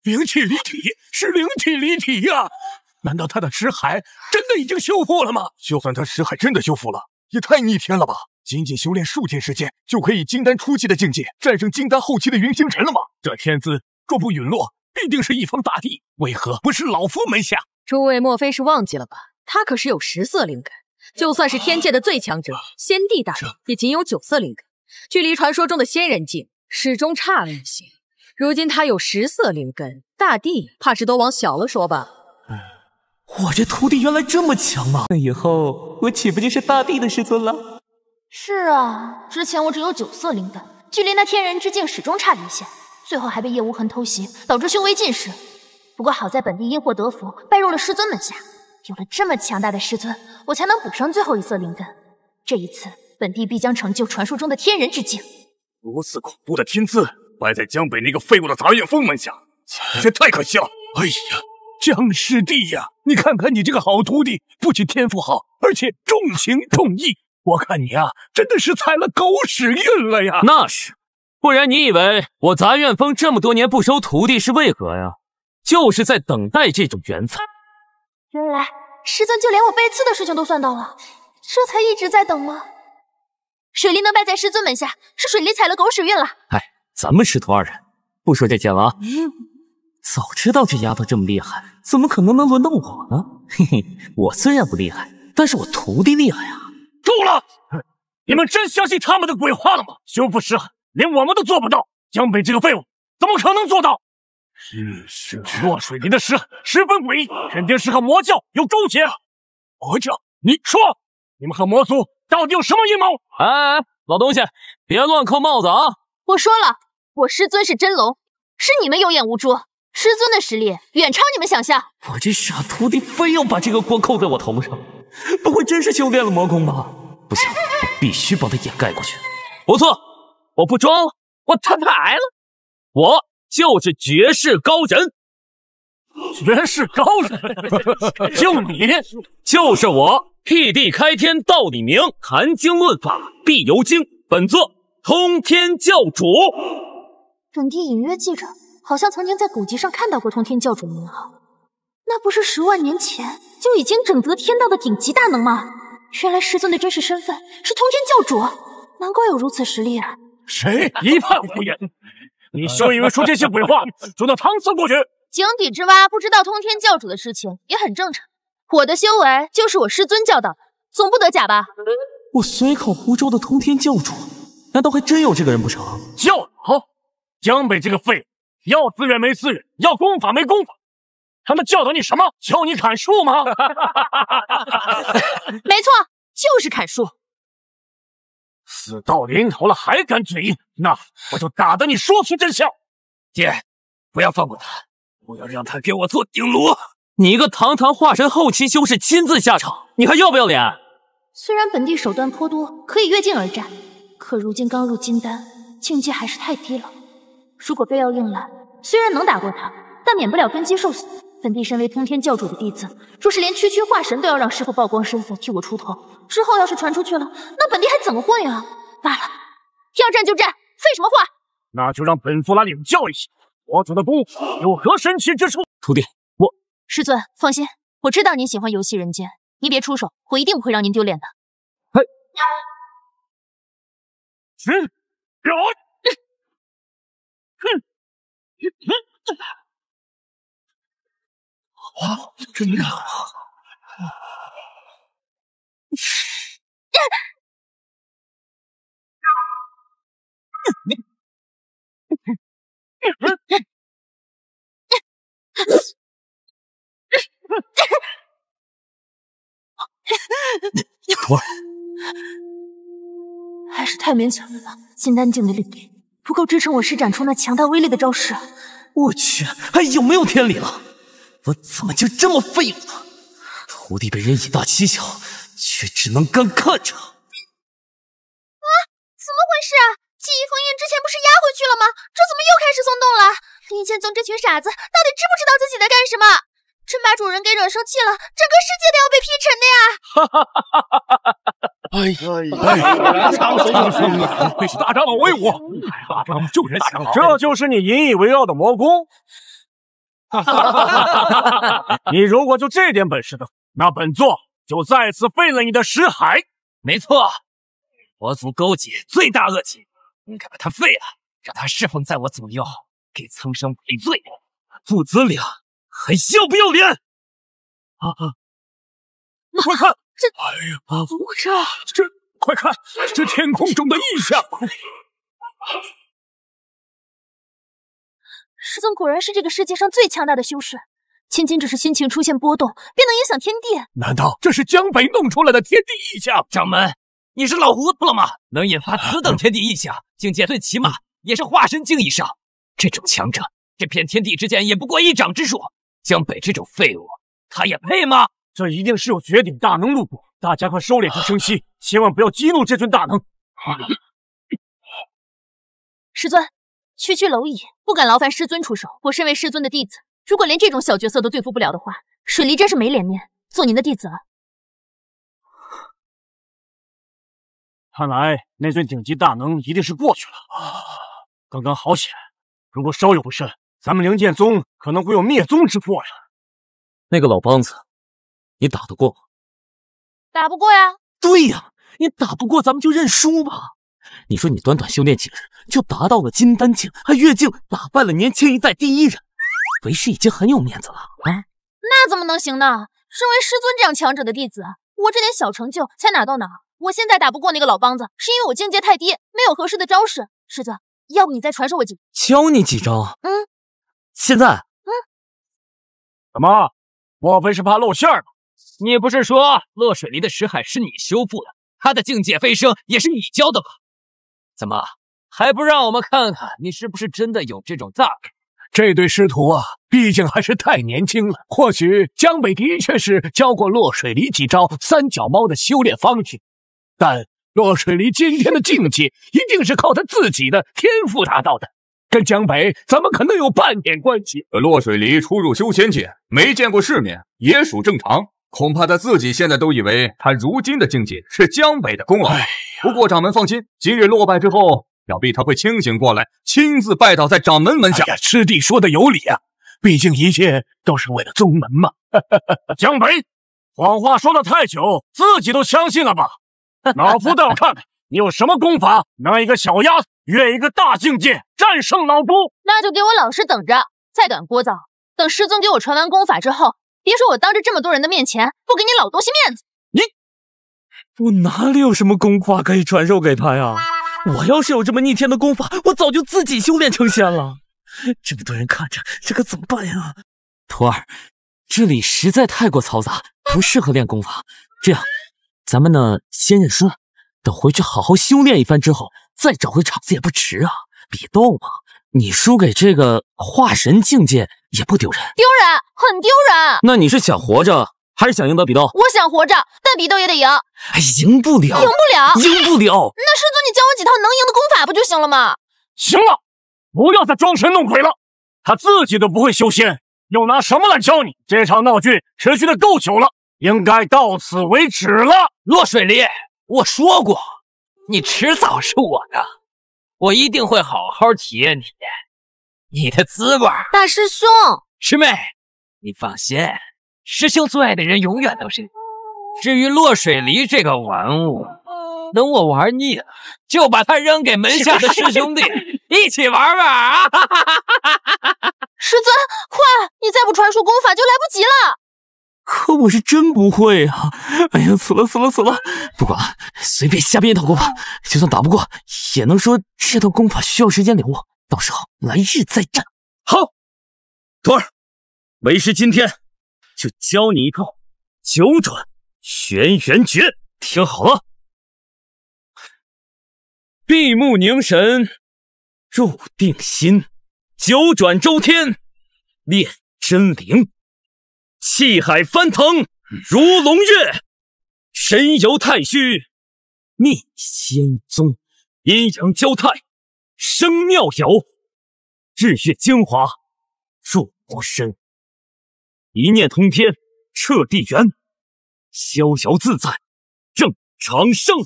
灵气离体，是灵体离体呀！难道他的尸骸真的已经修复了吗？就算他尸骸真的修复了，也太逆天了吧！仅仅修炼数天时间，就可以金丹初期的境界战胜金丹后期的云星辰了吗？这天资若不陨落，必定是一方大帝，为何不是老夫门下？诸位莫非是忘记了吧？他可是有10色灵根，就算是天界的最强者先帝大人，也仅有9色灵根，距离传说中的仙人境始终差了一些。如今他有10色灵根，大帝怕是都往小了说吧？我这徒弟原来这么强吗？那以后我岂不就是大帝的师尊了？是啊，之前我只有9色灵根，距离那天人之境始终差了一线，最后还被叶无痕偷袭，导致修为尽失。不过好在本帝因祸得福，拜入了师尊门下，有了这么强大的师尊，我才能补上最后1色灵根。这一次，本帝必将成就传说中的天人之境。如此恐怖的天资，败在江北那个废物的杂院风门下，简直太可惜了。哎呀，江师弟呀，你看看你这个好徒弟，不仅天赋好，而且重情重义。我看你啊，真的是踩了狗屎运了呀！那是，不然你以为我杂院风这么多年不收徒弟是为何呀？就是在等待这种缘分。原来师尊就连我背刺的事情都算到了，这才一直在等吗？水莉能拜在师尊门下，是水莉踩了狗屎运了。哎，咱们师徒2人，不说这件了啊。早知道这丫头这么厉害，怎么可能轮到我呢？嘿嘿，我虽然不厉害，但是我徒弟厉害啊。够了！你们真相信他们的鬼话了吗？修复尸骸，连我们都做不到，江北这个废物怎么可能做到？是落水林的尸骸十分诡异，肯定是和魔教有勾结。魔教？你说，你们和魔族到底有什么阴谋？哎，老东西，别乱扣帽子啊！我说了，我师尊是真龙，是你们有眼无珠，师尊的实力远超你们想象。我这傻徒弟非要把这个锅扣在我头上，不会真是修炼了魔功吧？不行，我必须帮他掩盖过去。不错，我不装了，我摊牌了，我就是绝世高人。绝世高人？就你？就是我，辟地开天道理明，谈经论法必由经，本座通天教主。本帝隐约记着，好像曾经在古籍上看到过通天教主名号，那不是10万年前就已经整得天道的顶级大能吗？原来师尊的真实身份是通天教主，难怪有如此实力啊！谁一派胡言？你休以为说这些鬼话就能搪塞过去？井底之蛙不知道通天教主的事情也很正常。我的修为就是我师尊教导的，总不得假吧？我随口胡诌的通天教主，难道还真有这个人不成？教导？江北这个废物，要资源没资源，要功法没功法，他们教导你什么？教你砍树吗？没错，就是砍树。死到临头了还敢嘴硬，那我就打得你说出真相。爹，不要放过他，我要让他给我做顶炉。你一个堂堂化神后期修士亲自下场，你还要不要脸？虽然本帝手段颇多，可以越境而战，可如今刚入金丹，境界还是太低了。如果非要硬来，虽然能打过他，但免不了根基受损。本帝身为通天教主的弟子，若是连区区化神都要让师父曝光身份替我出头，之后要是传出去了，那本帝还怎么混呀？罢了，要战就战，废什么话？那就让本座来领教一下，我主的功夫有何神奇之处。徒弟，师尊放心，我知道您喜欢游戏人间，您别出手，我一定不会让您丢脸的。嘿，哇，真的！徒儿，还是太勉强了吧？金丹境的力量不够支撑我施展出那强大威力的招式。我去，还有没有天理了？我怎么就这么废物呢？徒弟被人以大欺小，却只能干看着。啊！怎么回事啊？记忆封印之前不是压回去了吗？这怎么又开始松动了？林剑宗这群傻子到底知不知道自己在干什么？真把主人给惹生气了，整个世界都要被劈沉的呀！不愧是大长老威武，大长老救人想好，这就是你引以为傲的魔功。你如果就这点本事的，那本座就再次废了你的识海。没错，佛祖勾结罪大恶极，应该把他废了，让他侍奉在我左右，给苍生赔罪。父子俩还要不要脸？快看！哎呀，快看，这天空中的异象！师尊果然是这个世界上最强大的修士，千金只是心情出现波动，便能影响天地。难道这是江北弄出来的天地异象？掌门，你是老糊涂了吗？能引发此等天地异象，境界最起码也是化神境以上。这种强者，这片天地之间也不过一掌之数。江北这种废物，他也配吗？这一定是有绝顶大能路过，大家快收敛下声息，千万不要激怒这尊大能。师尊，区区蝼蚁，不敢劳烦师尊出手。我身为师尊的弟子，如果连这种小角色都对付不了的话，水离真是没脸面做您的弟子了。看来那尊顶级大能一定是过去了。刚刚好险，如果稍有不慎，咱们灵剑宗可能会有灭宗之祸呀。那个老梆子，你打得过吗？打不过呀。对呀，你打不过咱们就认输吧。你说你短短修炼几日就达到了金丹境，还越境打败了年轻一代第一人，为师已经很有面子了啊！那怎么能行呢？身为师尊这样强者的弟子，我这点小成就才哪到哪？我现在打不过那个老梆子，是因为我境界太低，没有合适的招式。师尊，要不你再传授我几？教你几招？现在？怎么？莫非是怕露馅吗？你不是说落水离的识海是你修复的，他的境界飞升也是你教的吗？怎么还不让我们看看你是不是真的有这种大概？这对师徒啊，毕竟还是太年轻了。或许江北的确是教过落水离几招三脚猫的修炼方式，但落水离今天的境界一定是靠他自己的天赋达到的，跟江北怎么可能有半点关系？落水离初入修仙界，没见过世面，也属正常。恐怕他自己现在都以为他如今的境界是江北的功劳。不过掌门放心，今日落败之后，想必他会清醒过来，亲自拜倒在掌门门下。师弟说的有理啊，毕竟一切都是为了宗门嘛。江北，谎话说了太久，自己都相信了吧？老夫倒要看看你有什么功法，能一个小丫头越一个大境界，战胜老夫。那就给我老实等着，再敢聒噪，等师尊给我传完功法之后，别说我当着这么多人的面前不给你老东西面子。我哪里有什么功法可以传授给他呀？我要是有这么逆天的功法，我早就自己修炼成仙了。这么多人看着，这可怎么办呀？徒儿，这里实在太过嘈杂，不适合练功法。这样，咱们呢先认输，等回去好好修炼一番之后，再找回场子也不迟啊。比斗嘛，你输给这个化神境界也不丢人。丢人，很丢人。那你是想活着，还是想赢得比斗？我想活着，但比斗也得赢。赢不了，赢不了。那师尊，你教我几套能赢的功法不就行了吗？行了，不要再装神弄鬼了。他自己都不会修仙，又拿什么来教你？这场闹剧持续的够久了，应该到此为止了。落水离，我说过，你迟早是我的，我一定会好好体验体验你的滋味。大师兄，师妹，你放心，师兄最爱的人永远都是你。至于落水离这个玩物，等我玩腻了，就把它扔给门下的师兄弟一起玩玩。师尊，快！你再不传授功法就来不及了。可我是真不会啊！哎呀，死了！不管了，随便瞎编一套功法，就算打不过，也能说这套功法需要时间领悟，到时候来日再战。好，徒儿，为师今天就教你一套九转轩辕诀，听好了。闭目凝神，入定心，九转周天，炼真灵，气海翻腾如龙跃，神游太虚，灭仙宗，阴阳交泰，生妙有，日月精华入无身，一念通天，彻地元，逍遥自在，正长生。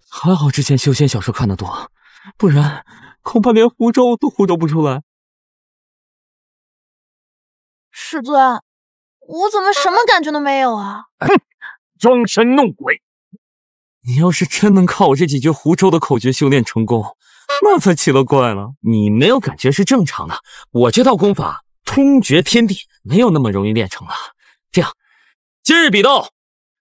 还好之前修仙小说看得多，不然恐怕连狐州都狐州不出来。师尊，我怎么什么感觉都没有啊？装神弄鬼！你要是真能靠我这几句狐州的口诀修炼成功，那才奇了怪了。你没有感觉是正常的，我这套功法通绝天地，没有那么容易练成了。这样，今日比斗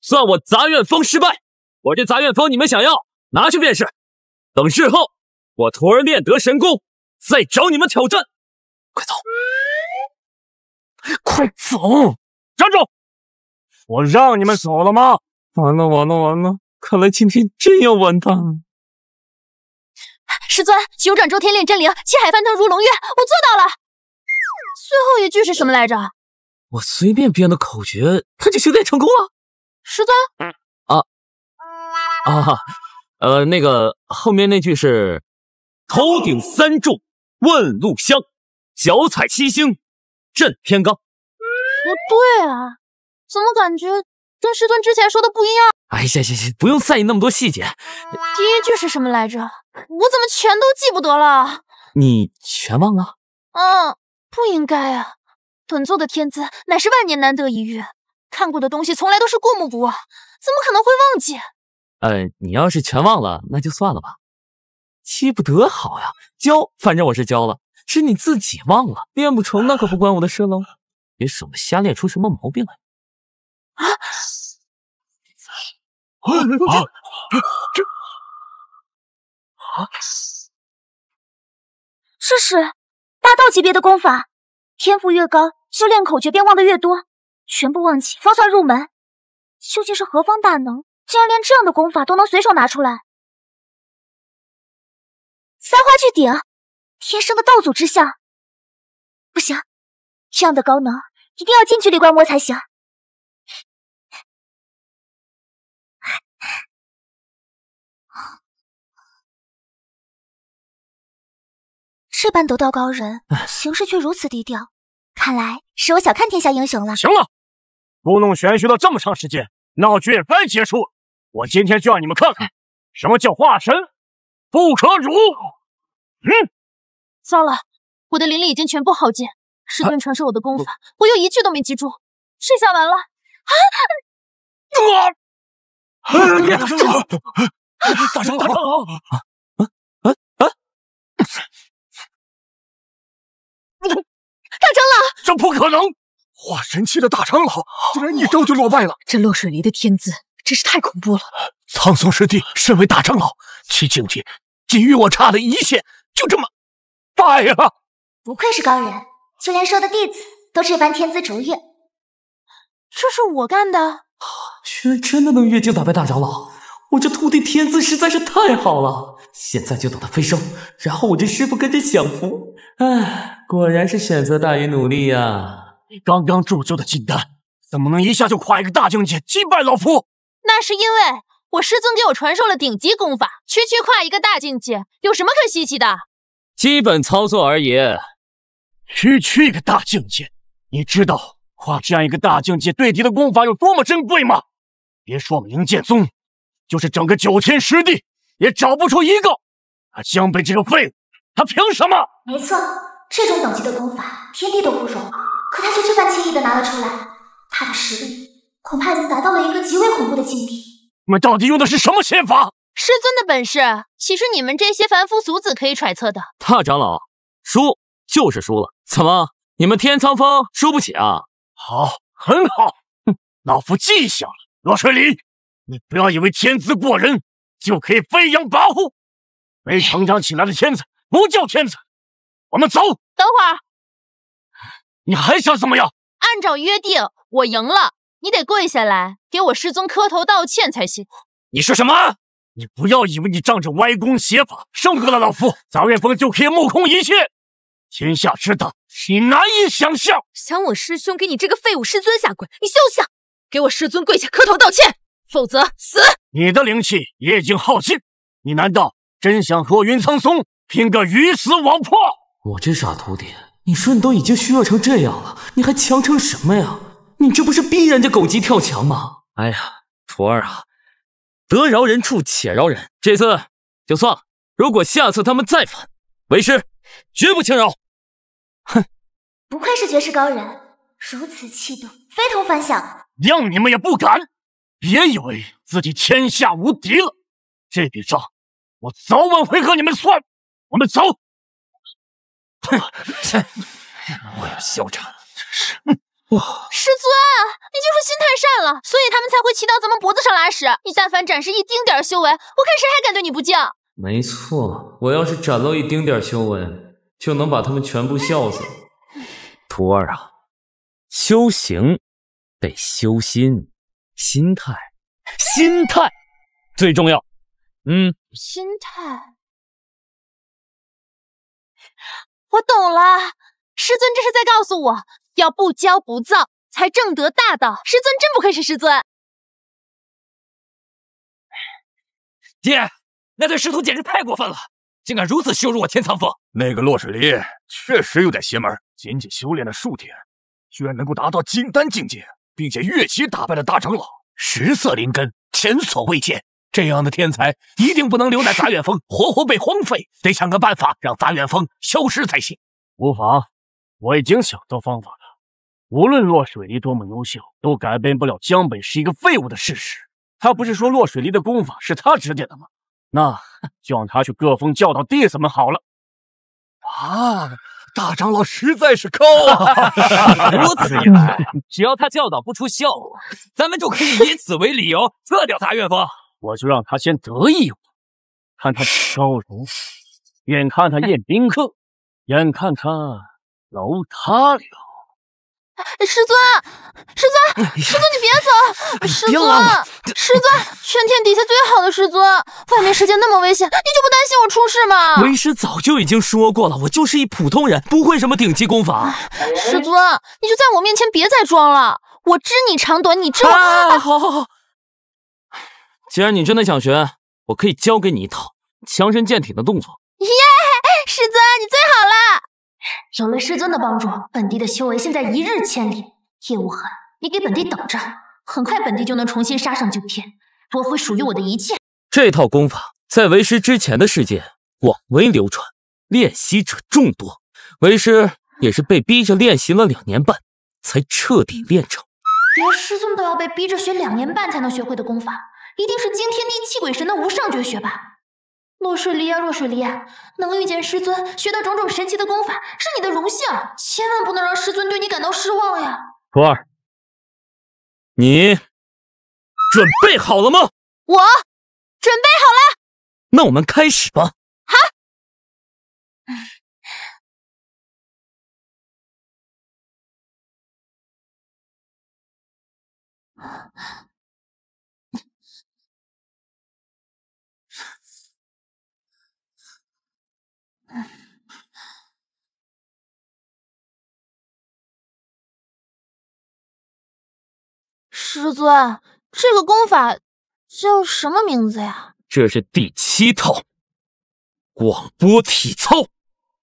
算我杂院峰失败，我这杂院峰你们想要拿去便是，等日后我徒儿练得神功，再找你们挑战。快走！快走！站住！我让你们走了吗？完了完了完了！看来今天真要完蛋了。师尊，九转周天炼真灵，七海翻腾如龙跃，我做到了。最后一句是什么来着？我随便编的口诀，他就修炼成功了。师尊？那个后面那句是头顶三柱问路香，脚踩七星震天罡。不对啊，怎么感觉跟师尊之前说的不一样？哎，行，不用在意那么多细节。第一句是什么来着？我怎么全都记不得了？你全忘了？不应该啊！本座的天资乃是万年难得一遇，看过的东西从来都是过目不忘，怎么可能会忘记？你要是全忘了，那就算了吧。记不得好呀，教反正我是教了，是你自己忘了，练不成那可不关我的事喽。别省得瞎练出什么毛病来。这是大道级别的功法，天赋越高，修炼口诀便忘得越多，全部忘记方算入门。究竟是何方大能，竟然连这样的功法都能随手拿出来？三花聚顶，天生的道祖之相。不行，这样的高能一定要近距离观摩才行。这般得道高人，行事却如此低调，看来是我小看天下英雄了。行了，故弄玄虚了这么长时间，闹剧也该结束了。我今天就让你们看看，什么叫化神不可辱。糟了，我的灵力已经全部耗尽，师尊传授我的功法，我又一句都没记住，这下完了！大长老！大长老，这不可能！化神期的大长老竟然一招就落败了，这落水离的天资真是太恐怖了。苍松师弟身为大长老，其境界仅与我差了一线，就这么败了。不愧是高人，就连收的弟子都这般天资卓越。这是我干的？居然真的能越境打败大长老，我这徒弟天资实在是太好了。现在就等他飞升，然后我这师傅跟着享福。果然是选择大于努力呀。刚刚铸就的金丹，怎么能一下就跨一个大境界击败老夫？那是因为我师尊给我传授了顶级功法，区跨一个大境界，有什么可稀奇的？基本操作而已。区一个大境界，你知道跨这样一个大境界对敌的功法有多么珍贵吗？别说我们灵剑宗，就是整个9天10地也找不出一个。江北这个废物，他凭什么？没错，这种等级的功法，天地都不容，可他却这般轻易的拿了出来，他的实力恐怕已经达到了一个极为恐怖的境地。你们到底用的是什么仙法？师尊的本事，岂是你们这些凡夫俗子可以揣测的？大长老，输就是输了，怎么你们天苍峰输不起啊？好，很好，老夫记下了。罗水里，你不要以为天资过人就可以飞扬跋扈，没成长起来的天资不叫天资。我们走。等会儿，你还想怎么样？按照约定，我赢了，你得跪下来给我师尊磕头道歉才行。你说什么？你不要以为你仗着歪功邪法胜过了老夫，杂院峰就可以目空一切。天下之大，你难以想象。想我师兄给你这个废物师尊下跪，你休想！给我师尊跪下磕头道歉，否则死！你的灵气也已经耗尽，你难道真想和我云苍松拼个鱼死网破？我这傻徒弟，你说你都已经虚弱成这样了，你还强成什么呀？你这不是逼人家狗急跳墙吗？哎呀，徒儿啊，得饶人处且饶人，这次就算了，如果下次他们再犯，为师绝不轻饶。哼，不愧是绝世高人，如此气度，非同凡响。谅你们也不敢，别以为自己天下无敌了，这笔账我早晚会和你们算。我们走。哼，我要嚣张，真是。师尊，你就是心太善了，所以他们才会骑到咱们脖子上拉屎。你但凡展示一丁点修为，我看谁还敢对你不敬。没错，我要是展露一丁点修为，就能把他们全部笑死。徒儿啊，修行得修心，心态最重要。心态，我懂了。师尊这是在告诉我，要不骄不躁，才正得大道。师尊真不愧是师尊。爹，那对师徒简直太过分了，竟敢如此羞辱我天苍峰。那个落水离确实有点邪门，仅仅修炼了数天，居然能够达到金丹境界，并且越级打败了大长老，食色灵根，前所未见。这样的天才一定不能留在杂远峰，活活被荒废，得想个办法让杂远峰消失才行。无妨，我已经想到方法了。无论落水离多么优秀，都改变不了江北是一个废物的事实。他不是说落水离的功法是他指点的吗？那就让他去各峰教导弟子们好了。啊，大长老实在是高啊！如此一来，只要他教导不出效果，咱们就可以以此为理由撤掉杂院峰。我就让他先得意我，看他招荣，眼看他宴宾客，眼看他楼塌了。师尊，你别走！师尊，全天底下最好的师尊，外面世界那么危险，你就不担心我出事吗？为师早就已经说过了，我就是一普通人，不会什么顶级功法。师尊，你就在我面前别再装了，我知你长短，你知我。好。既然你真的想学，我可以教给你一套强身健体的动作。耶，师尊你最好了！有了师尊的帮助，本帝的修为现在一日千里。叶无痕，你给本帝等着，很快本帝就能重新杀上九天，夺回属于我的一切。这套功法在为师之前的世界广为流传，练习者众多。为师也是被逼着练习了2年半，才彻底练成。连师尊都要被逼着学2年半才能学会的功法，一定是惊天地泣鬼神的无上绝学吧？落水离啊，能遇见师尊，学到种种神奇的功法，是你的荣幸，千万不能让师尊对你感到失望呀！徒儿，你准备好了吗？我准备好了。那我们开始吧。好。师尊，这个功法叫什么名字呀？这是第7套广播体操。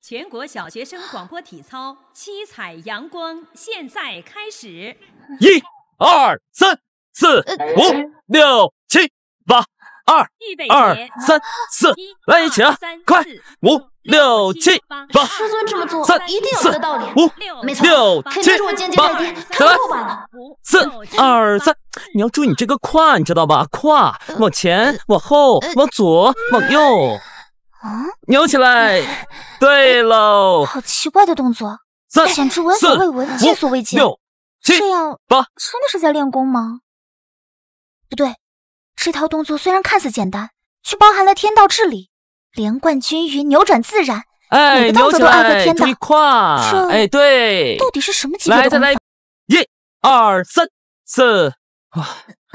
全国小学生广播体操七彩阳光现在开始。1、2、3、4、5、6、7、8、2、3、4，来一起啊！快！5、6、7、8。师尊这么做一定有他的道理。5、没错6、肯定是我间接在地，看不透罢了。4、2、3，你要注意你这个胯，你知道吧？胯往前，往后，往左，往右，扭起来。对喽，好奇怪的动作，简直闻所未闻，见所未见。这样8真的是在练功吗？不对，这套动作虽然看似简单，却包含了天道至理，连贯均匀，扭转自然，每个动作都暗合天道。胯，哎，对，到底是什么级别的功法？来，1、2、3、4。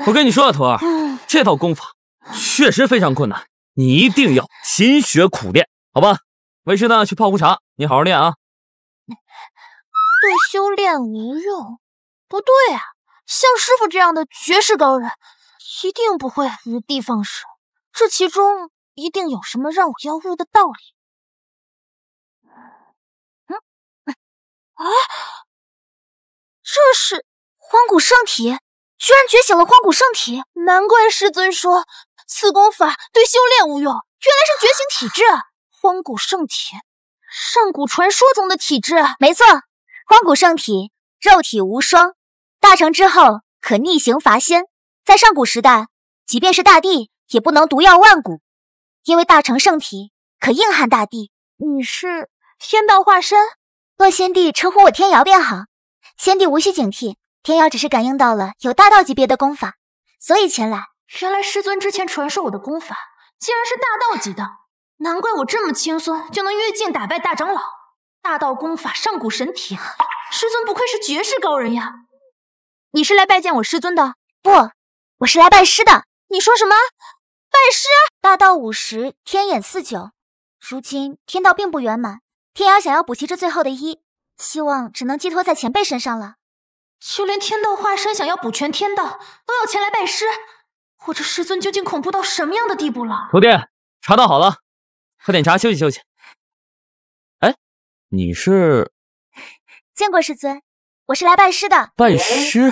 我跟你说啊，徒儿，这套功法确实非常困难，你一定要勤学苦练，好吧？为师呢去泡壶茶，你好好练啊。对修炼无用？不对啊，像师傅这样的绝世高人，一定不会无的放矢，这其中一定有什么让我要悟的道理。这是荒古圣体，居然觉醒了荒古圣体，难怪师尊说此功法对修炼无用，原来是觉醒体质。荒古圣体，上古传说中的体质。没错，荒古圣体，肉体无双，大成之后可逆行伐仙。在上古时代，即便是大地也不能毒药万古，因为大成圣体可硬汉大地。你是仙道化身？若先帝称呼我天瑶便好，先帝无需警惕，天瑶只是感应到了有大道级别的功法，所以前来。原来师尊之前传授我的功法竟然是大道级的，难怪我这么轻松就能越境打败大长老。大道功法上古神体，师尊不愧是绝世高人呀！你是来拜见我师尊的？不，我是来拜师的。你说什么？拜师？大道50，天眼49，如今天道并不圆满，天涯想要补齐这最后的1，希望只能寄托在前辈身上了。就连天道化身想要补全天道，都要前来拜师。我这师尊究竟恐怖到什么样的地步了？徒弟，茶倒好了，喝点茶休息休息。哎，你是？见过师尊，我是来拜师的。拜师？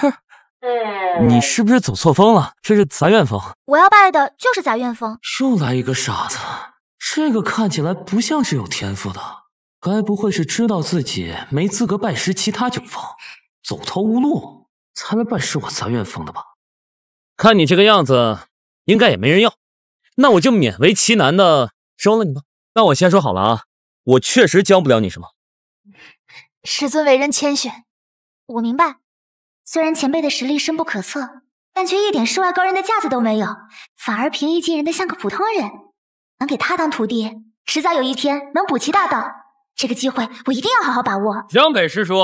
你是不是走错风了？这是杂院风。我要拜的就是杂院风。又来一个傻子，这个看起来不像是有天赋的，该不会是知道自己没资格拜师其他9峰，走投无路才来拜师我杂院风的吧？看你这个样子，应该也没人要，那我就勉为其难的收了你吧。那我先说好了啊，我确实教不了你什么。师尊为人谦逊，我明白。虽然前辈的实力深不可测，但却一点世外高人的架子都没有，反而平易近人的像个普通人。能给他当徒弟，迟早有一天能补齐大道。这个机会我一定要好好把握。江北师叔，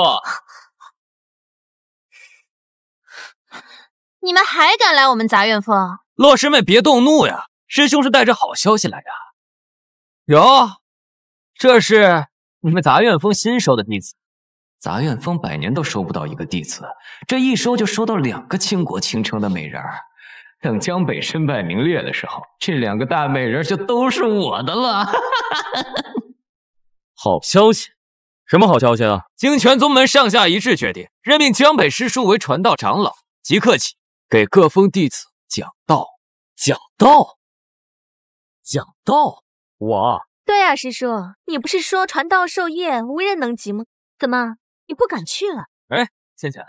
你们还敢来我们杂院峰？洛师妹别动怒呀，师兄是带着好消息来的。哟，这是你们杂院峰新收的弟子。杂院峰100年都收不到一个弟子，这一收就收到2个倾国倾城的美人儿。等江北身败名裂的时候，这2个大美人就都是我的了。好消息？什么好消息啊？精泉宗门上下一致决定，任命江北师叔为传道长老，即刻起给各峰弟子讲道。讲道？讲道？我？对啊，师叔，你不是说传道授业无人能及吗？怎么？你不敢去了？哎，倩倩，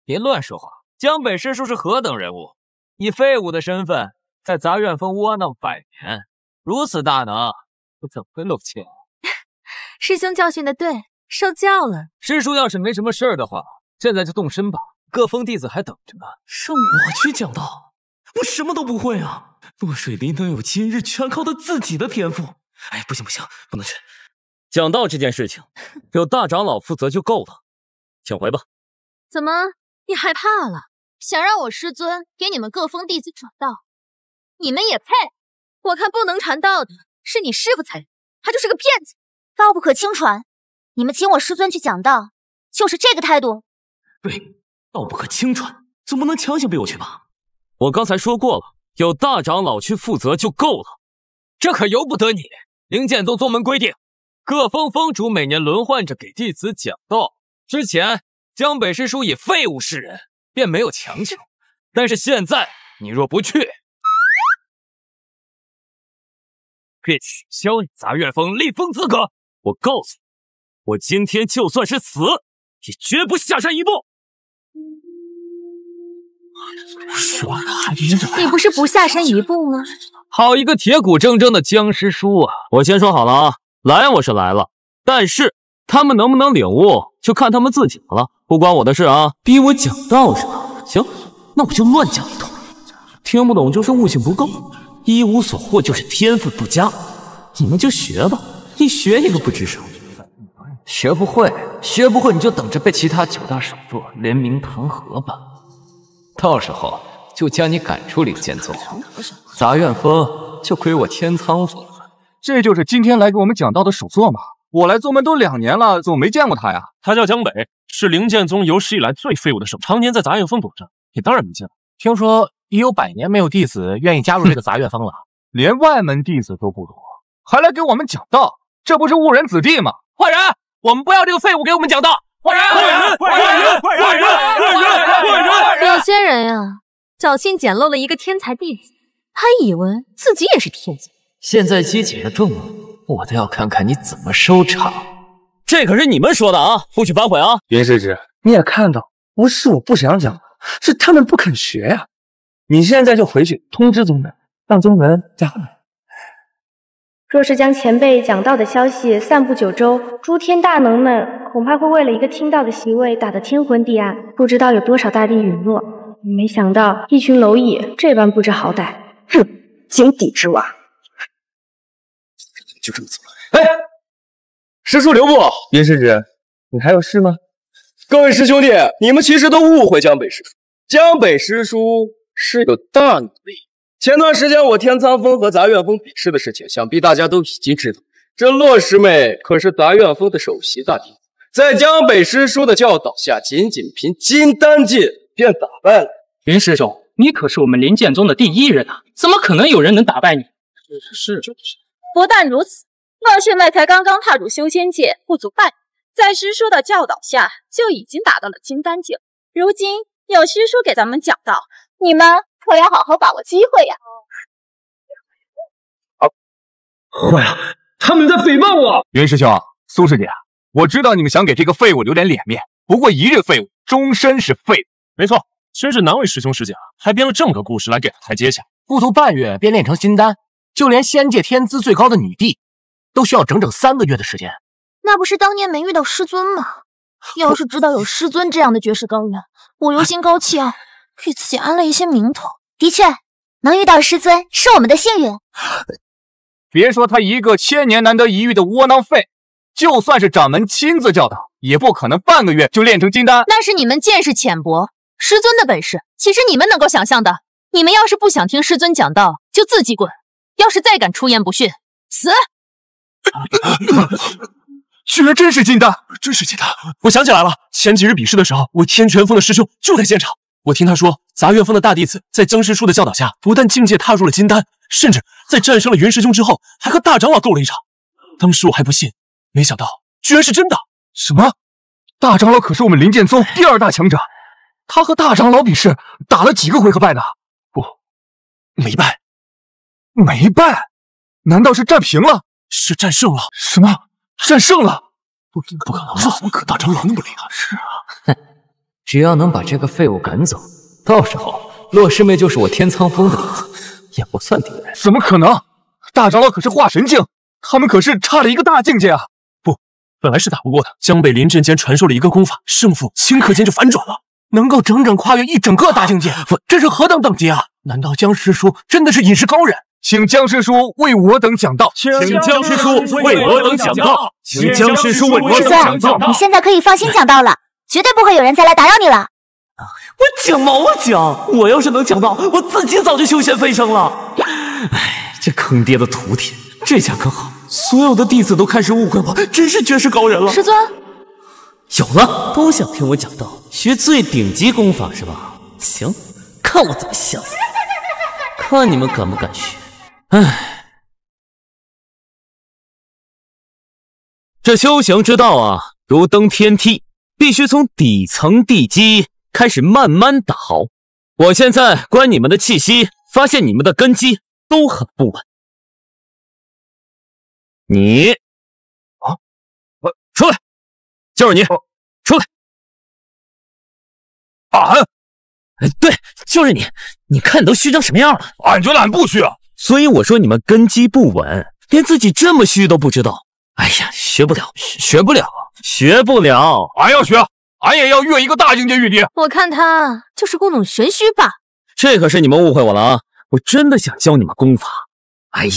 别乱说话。江北师叔是何等人物？以废物的身份在杂院峰窝囊100年，如此大能，我怎会露怯？师兄教训的对，受教了。师叔要是没什么事儿的话，现在就动身吧，各峰弟子还等着呢。让我去讲道？我什么都不会啊！洛水离能有今日，全靠他自己的天赋。哎，不行不行，不能去。讲道这件事情，有大长老负责就够了，请回吧。怎么，你害怕了？想让我师尊给你们各峰弟子传道，你们也配？我看不能传道的是你师傅才对，他就是个骗子。道不可轻传，你们请我师尊去讲道，就是这个态度？对，道不可轻传，总不能强行逼我去吧？我刚才说过了，有大长老去负责就够了。这可由不得你。灵剑宗宗门规定，各峰峰主每年轮换着给弟子讲道。之前江北师叔以废物示人，便没有强求。但是现在你若不去，便取消你杂院峰立峰资格。我告诉你，我今天就算是死，也绝不下山一步。你不是不下山一步吗？好一个铁骨铮铮的江师叔啊！我先说好了啊，来我是来了，但是他们能不能领悟，就看他们自己的了，不关我的事啊！逼我讲道是吧？行，那我就乱讲一通。听不懂就是悟性不够，一无所获就是天分不佳。你们就学吧，一学一个不吱声。学不会你就等着被其他9大首座联名弹劾吧。到时候就将你赶出灵剑宗，杂院峰就归我天苍府了。这就是今天来给我们讲道的首座吗？我来宗门都2年了，怎么没见过他呀？他叫江北，是灵剑宗有史以来最废物的首，常年在杂院峰躲着，你当然没见过。听说已有100年没有弟子愿意加入这个杂院峰了，连外门弟子都不多，还来给我们讲道，这不是误人子弟吗？换人，我们不要这个废物给我们讲道。换人！有些人呀，侥幸捡漏了一个天才弟子，还以为自己也是天才。现在激起了众怒，我倒要看看你怎么收场。这可是你们说的啊，不许反悔啊！云师侄，你也看到，不是我不想讲，是他们不肯学呀。你现在就回去通知宗门，让宗门加来。若是将前辈讲道的消息散布9州，诸天大能们恐怕会为了一个听道的席位打得天昏地暗，不知道有多少大帝陨落。没想到一群蝼蚁这般不知好歹，哼，井底之蛙。就这么走了。哎，师叔留步！云师侄，你还有事吗？各位师兄弟，你们其实都误会江北师叔。江北师叔是有大努力。前段时间我天苍峰和杂院峰比试的事情，想必大家都已经知道。这洛师妹可是杂院峰的首席大弟子，在江北师叔的教导下，仅凭金丹劲便打败了云师兄。你可是我们灵剑宗的第一人啊，怎么可能有人能打败你？是。不但如此，洛师妹才刚刚踏入修仙界不足半年，在师叔的教导下就已经达到了金丹境。如今有师叔给咱们讲道，你们可要好好把握机会呀！坏了，他们在诽谤我！云师兄、苏师姐，我知道你们想给这个废物留点脸面，不过一日废物，终身是废物。没错，真是难为师兄师姐，还编了这么个故事来给他台阶下。不足半月便练成金丹，就连仙界天资最高的女帝，都需要整整3个月的时间。那不是当年没遇到师尊吗？要是知道有师尊这样的绝世高人，我留心高气傲，给自己安了一些名头。的确，能遇到师尊是我们的幸运。别说他一个1000年难得一遇的窝囊废，就算是掌门亲自教导，也不可能半个月就练成金丹。那是你们见识浅薄，师尊的本事岂是你们能够想象的？你们要是不想听师尊讲道，就自己滚！要是再敢出言不逊，死！居然真是金丹，真是金丹！我想起来了，前几日比试的时候，我天泉峰的师兄就在现场。我听他说，杂院峰的大弟子在江师叔的教导下，不但境界踏入了金丹，甚至在战胜了云师兄之后，还和大长老斗了一场。当时我还不信，没想到居然是真的。什么？大长老可是我们灵剑宗第2大强者，他和大长老比试打了几个回合败呢？不，没败。没败？难道是战平了？是战胜了。什么？战胜了？不可能吧？怎么可大长老那么厉害？是啊，哼，只要能把这个废物赶走，到时候洛师妹就是我天苍峰的弟子，也不算敌人。怎么可能？大长老可是化神境，他们可是差了一个大境界啊！不，本来是打不过的。江北临阵间传授了一个功法，胜负顷刻间就反转了，能够整整跨越一整个大境界。这是何等等级啊！难道江师叔真的是隐世高人？请江师叔为我等讲道，请江师叔为我等讲道，请江师叔为我等讲道。你现在可以放心讲道了，绝对不会有人再来打扰你了。我讲嘛，我讲，我要是能讲道，我自己早就修仙飞升了。哎，这坑爹的徒弟，这下可好，所有的弟子都开始误会我真是绝世高人了。师尊，有了，都想听我讲道，学最顶级功法是吧？行，看我怎么想死，看你们敢不敢学。唉，这修行之道啊，如登天梯，必须从底层地基开始慢慢打好。我现在观你们的气息，发现你们的根基都很不稳。你，出来，就是你，出来。俺，对，就是你。你看你都虚成什么样了？俺觉得俺不虚啊。所以我说你们根基不稳，连自己这么虚都不知道。哎呀，学不了，学不了，学不了。俺要学，俺也要跃一个大境界玉帝。我看他就是故弄玄虚吧。这可是你们误会我了啊！我真的想教你们功法。哎，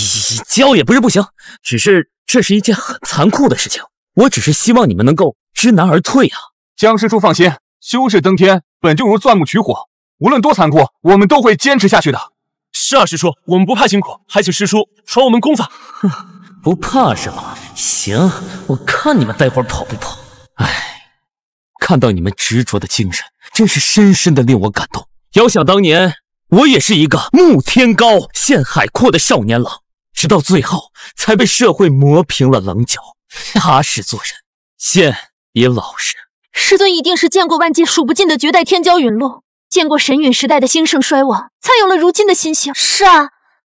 教也不是不行，只是这是一件很残酷的事情。我只是希望你们能够知难而退啊。江师叔放心，修士登天本就如钻木取火，无论多残酷，我们都会坚持下去的。是啊，师叔，我们不怕辛苦，还请师叔传我们功法。不怕是吧？行，我看你们待会儿跑不跑。哎，看到你们执着的精神，真是深深的令我感动。遥想当年，我也是一个慕天高、羡海阔的少年郎，直到最后才被社会磨平了棱角，踏实做人，现也老实。师尊一定是见过万界数不尽的绝代天骄陨落，见过神陨时代的兴盛衰亡，才有了如今的心性。是啊，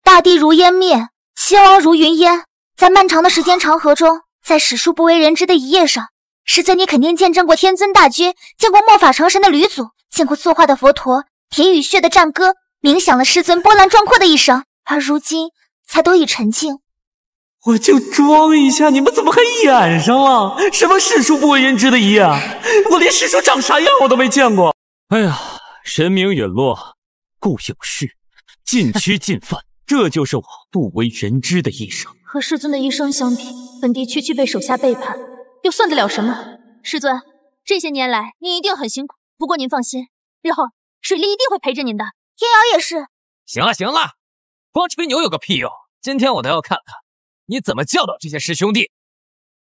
大地如烟灭，仙王如云烟，在漫长的时间长河中，在史书不为人知的一页上，师尊你肯定见证过天尊大军，见过末法成神的吕祖，见过作画的佛陀，铁与血的战歌，冥想了师尊波澜壮阔的一生，而如今才得以沉静。我就装一下，你们怎么还演上了？什么史书不为人知的一页啊？我连史书长啥样我都没见过。哎呀，神明陨落，故有事，尽趋尽犯，这就是我不为人知的一生。和师尊的一生相比，本帝区区被手下背叛，又算得了什么？师尊，这些年来您一定很辛苦，不过您放心，日后水莉一定会陪着您的。天瑶也是。行了行了，光吹牛有个屁用！今天我倒要看看你怎么教导这些师兄弟。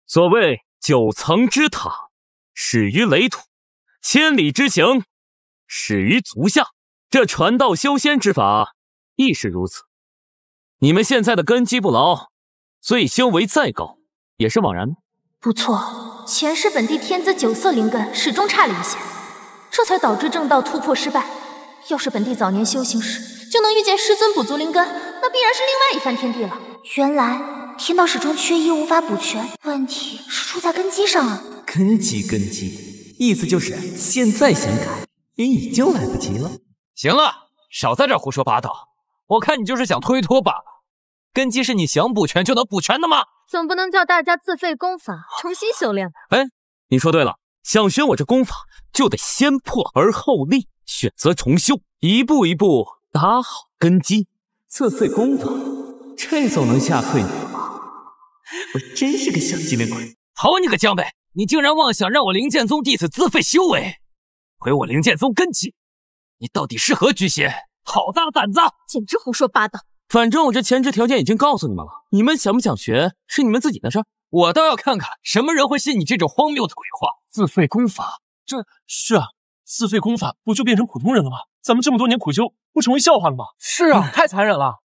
所谓9层之塔，始于垒土；千里之行，始于足下。这传道修仙之法亦是如此。你们现在的根基不牢，所以修为再高也是枉然的。不错，前世本地天资9色灵根始终差了一些，这才导致正道突破失败。要是本地早年修行时就能遇见师尊补足灵根，那必然是另外一番天地了。原来天道始终缺一，无法补全，问题是出在根基上啊。根基，意思就是现在想改也已经来不及了。行了，少在这胡说八道，我看你就是想推脱罢了。根基是你想补全就能补全的吗？总不能叫大家自废功法重新修炼吧？哎，你说对了，想学我这功法，就得先破而后立，选择重修，一步一步打好根基。自废功法，这总能吓退你吗？我真是个小机灵鬼。好你个江北，你竟然妄想让我灵剑宗弟子自废修为，毁我灵剑宗根基！你到底是何居心？好大的胆子！简直胡说八道！反正我这前置条件已经告诉你们了，你们想不想学是你们自己的事儿。我倒要看看什么人会信你这种荒谬的鬼话。自废功法，这是啊，自废功法不就变成普通人了吗？咱们这么多年苦修，不成为笑话了吗？是啊，太残忍了。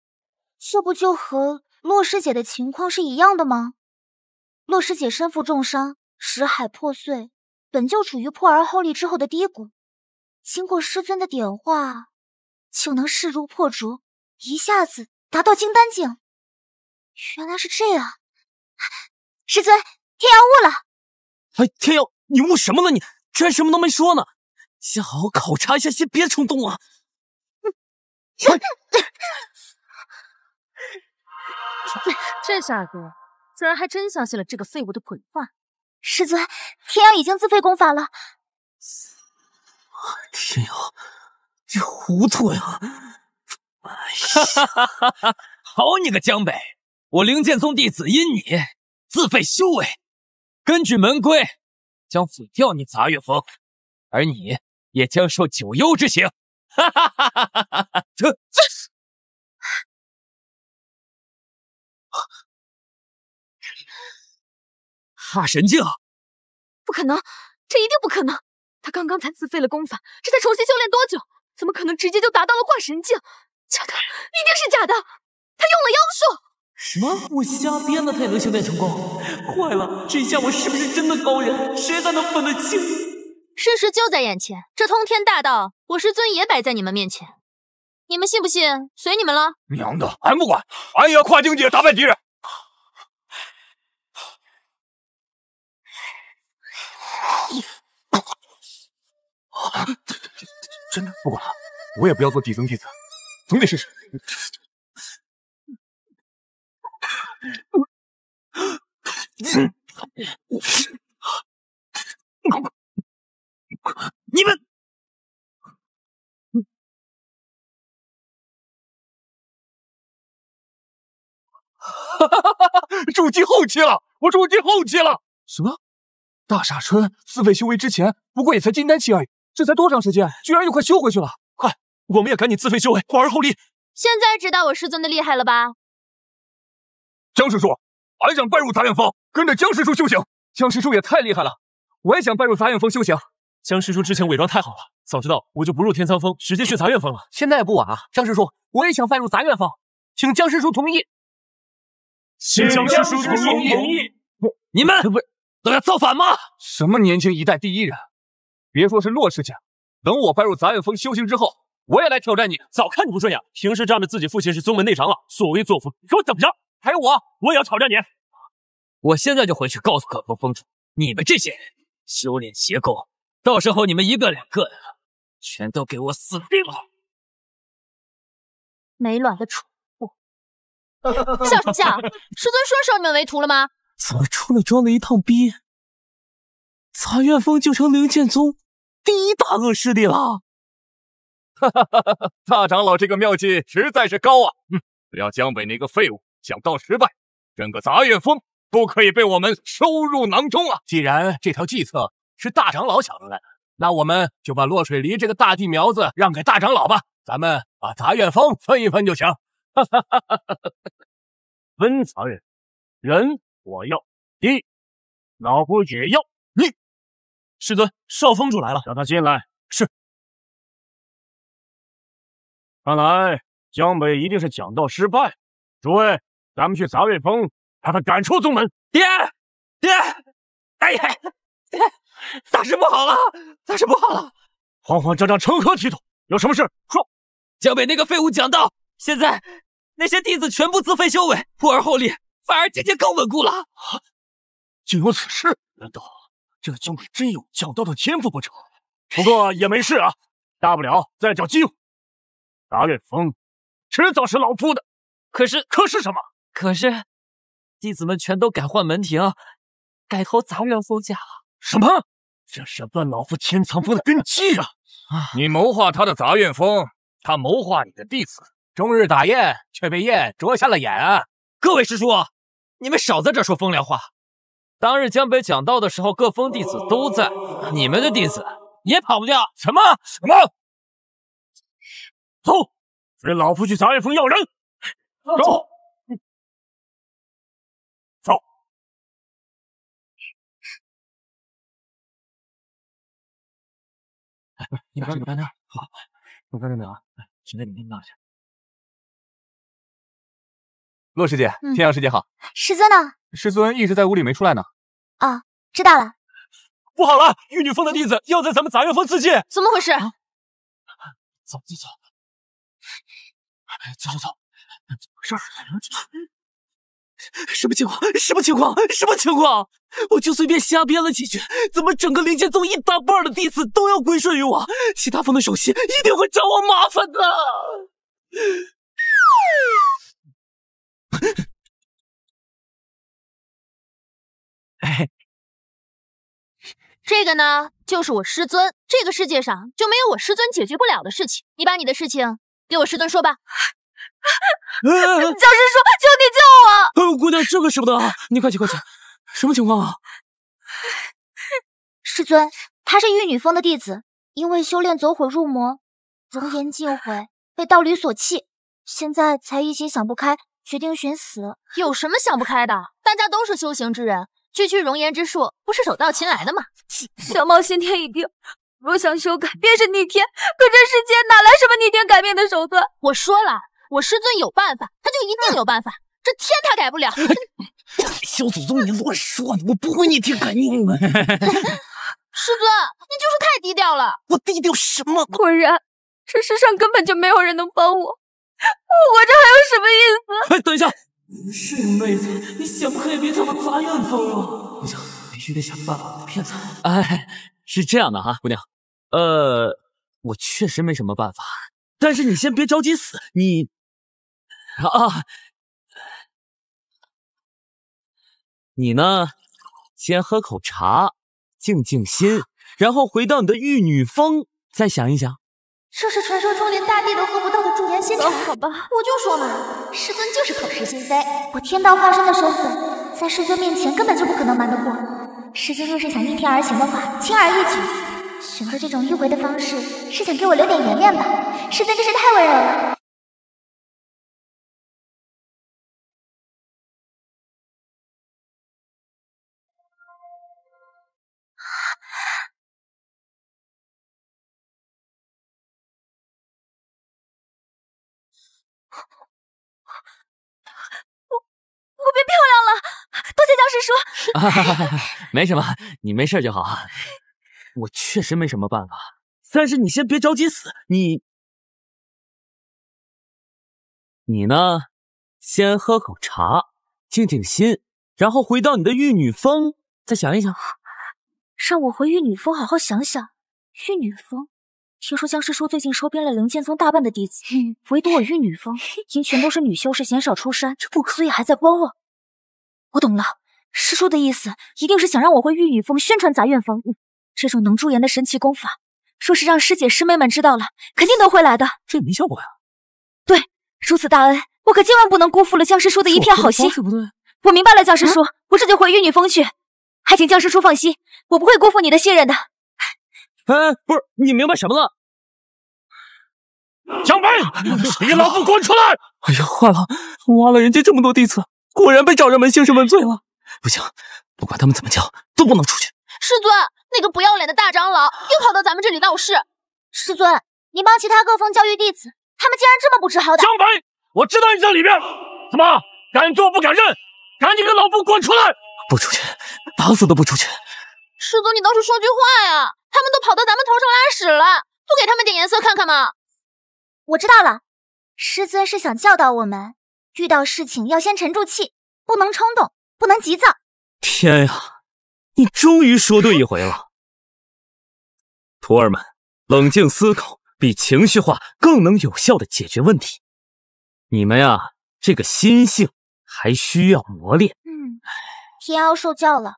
这不就和洛师姐的情况是一样的吗？洛师姐身负重伤，识海破碎，本就处于破而后立之后的低谷，经过师尊的点化，就能势如破竹，一下子达到金丹境。原来是这样，师尊，天瑶悟了。哎，天瑶，你悟什么了？你居然什么都没说呢？先好好考察一下，先别冲动啊！这下子居然还真相信了这个废物的鬼话。师尊，天瑶已经自废功法了。天瑶，你糊涂呀！好你个江北，我灵剑宗弟子因你自废修为，根据门规将毁掉你杂月峰，而你也将受九幽之刑。这哈神境，不可能，这一定不可能！他刚刚才自废了功法，这才重新修炼多久？怎么可能直接就达到了化神境？假的，一定是假的！他用了妖术！什么？我瞎编的他也能修炼成功？坏了，这下我是不是真的高人？谁还能分得清？事实就在眼前，这通天大道，我师尊也摆在你们面前，你们信不信随你们了。娘的，俺不管，俺也要跨境界打败敌人。真的不管了，我也不要做底层弟子，总得试试。你们筑基后期了，我筑基后期了。什么？大傻春自废修为之前，不过也才金丹期而已，这才多长时间，居然又快修回去了！快，我们也赶紧自废修为，化而后立。现在知道我师尊的厉害了吧？江师叔，俺想拜入杂院峰，跟着江师叔修行。江师叔也太厉害了，我也想拜入杂院峰修行。江师叔之前伪装太好了，早知道我就不入天苍峰，直接去杂院峰了。现在也不晚啊，江师叔，我也想拜入杂院峰，请江师叔同意。请江师叔同意。你们都要造反吗？什么年轻一代第一人？别说是洛师姐，等我拜入杂院峰修行之后，我也来挑战你。早看你不顺眼，平时仗着自己父亲是宗门内长老，所为作福，你给我等着！还有我也要挑战你。我现在就回去告诉可风峰主，你们这些人修炼邪功，到时候你们一个两个的，全都给我死定了！没卵的蠢物！小属下，师尊说收你们为徒了吗？怎么出来装了一趟逼？杂院峰就成灵剑宗第一大恶势力了！大长老这个妙计实在是高啊！只要江北那个废物讲道失败，整个杂院峰都可以被我们收入囊中啊！既然这条计策是大长老想出来的。那我们就把落水梨这个大地苗子让给大长老吧，咱们把杂院风分一分就行。分杂院，人我要，地老夫也要。你，师尊，少峰主来了，让他进来。是。看来江北一定是讲道失败。诸位，咱们去杂院峰把他赶出宗门。爹，哎呀，爹，大事不好了，大事不好了！慌慌张张成何体统？有什么事说。江北那个废物讲道，现在那些弟子全部自废修为，不而后立，反而境界更稳固了。竟有此事？难道这江北真有讲道的天赋不成？不过也没事啊，大不了再找机会。杂院峰迟早是老夫的。可是什么？可是弟子们全都改换门庭，改投杂院峰家了。什么？这是要断老夫天藏峰的根基啊！你谋划他的杂院峰，他谋划你的弟子，终日打雁，却被雁啄瞎了眼啊！各位师叔，你们少在这说风凉话。当日江北讲道的时候，各峰弟子都在，你们的弟子也跑不掉。什么？走，随老夫去杂院峰要人。走。你把这个搬掉。好，我搬这边啊，现在你听到一下。洛师姐，天阳师姐好。师尊呢？师尊一直在屋里没出来呢。啊，知道了。不好了，玉女峰的弟子要在咱们杂院峰自尽。怎么回事？走。怎么回事？什么情况？我就随便瞎编了几句，怎么整个灵剑宗一大半的弟子都要归顺于我？其他峰的首席一定会找我麻烦的。这个呢，就是我师尊。这个世界上就没有我师尊解决不了的事情。你把你的事情给我师尊说吧。教师叔，求你救我！姑娘，这个舍不得啊！你快起，什么情况啊？师尊，他是玉女峰的弟子，因为修炼走火入魔，容颜尽毁，被道侣所弃，现在才一心想不开，决定寻死。有什么想不开的？大家都是修行之人，区区容颜之术，不是手到擒来的吗？小猫先天已定，若想修改，便是逆天。可这世间哪来什么逆天改命的手段？我说了，我师尊有办法，他就一定有办法。这天他改不了。小祖宗，你乱说，我不会逆天改命的。师尊，你就是太低调了。我低调什么？果然，这世上根本就没有人能帮我。我这还有什么意思？等一下，是妹子，你想不开也别他妈杂院疯了。不行，必须得想办法骗他。是这样的哈，姑娘，我确实没什么办法，但是你先别着急死，你呢，先喝口茶，静静心，然后回到你的玉女峰，再想一想。这是传说中连大帝都喝不到的驻颜仙茶。好吧，我就说嘛，师尊就是口是心非。我天道化身的身份，在师尊面前根本就不可能瞒得过。师尊若是想逆天而行的话，轻而易举。选择这种迂回的方式，是想给我留点颜面吧？师尊真是太温柔了。我变漂亮了，多谢教师叔。没什么，你没事就好。我确实没什么办法，但是你先别着急死，你呢，先喝口茶，静静心，然后回到你的玉女峰，再想一想。让我回玉女峰好好想想。玉女峰，听说江师叔最近收编了灵剑宗大半的弟子，唯独我玉女峰，因全都是女修士，鲜少出山，所以还在观望。我懂了，师叔的意思一定是想让我回玉女峰宣传杂院峰。这种能驻颜的神奇功法，若是让师姐师妹们知道了，肯定都会来的。这没效果呀。对，如此大恩，我可千万不能辜负了江师叔的一片好心。不对，我明白了，江师叔，我这就回玉女峰去。还请江师叔放心，我不会辜负你的信任的。哎，不是，你明白什么了？江北，你给老夫滚出来！哎呀，坏了，挖了人家这么多弟子，果然被找上门兴师问罪了。不行，不管他们怎么叫，都不能出去。师尊，那个不要脸的大长老又跑到咱们这里闹事。师尊，你帮其他各峰教育弟子，他们竟然这么不知好歹。江北，我知道你在里面，怎么敢做不敢认？赶紧给老夫滚出来！不出去，打死都不出去。师尊，你倒是说句话呀！他们都跑到咱们头上拉屎了，不给他们点颜色看看吗？我知道了，师尊是想教导我们，遇到事情要先沉住气，不能冲动，不能急躁。天呀，你终于说对一回了。徒儿们，冷静思考比情绪化更能有效的解决问题。你们呀，这个心性还需要磨练。天瑶受教了。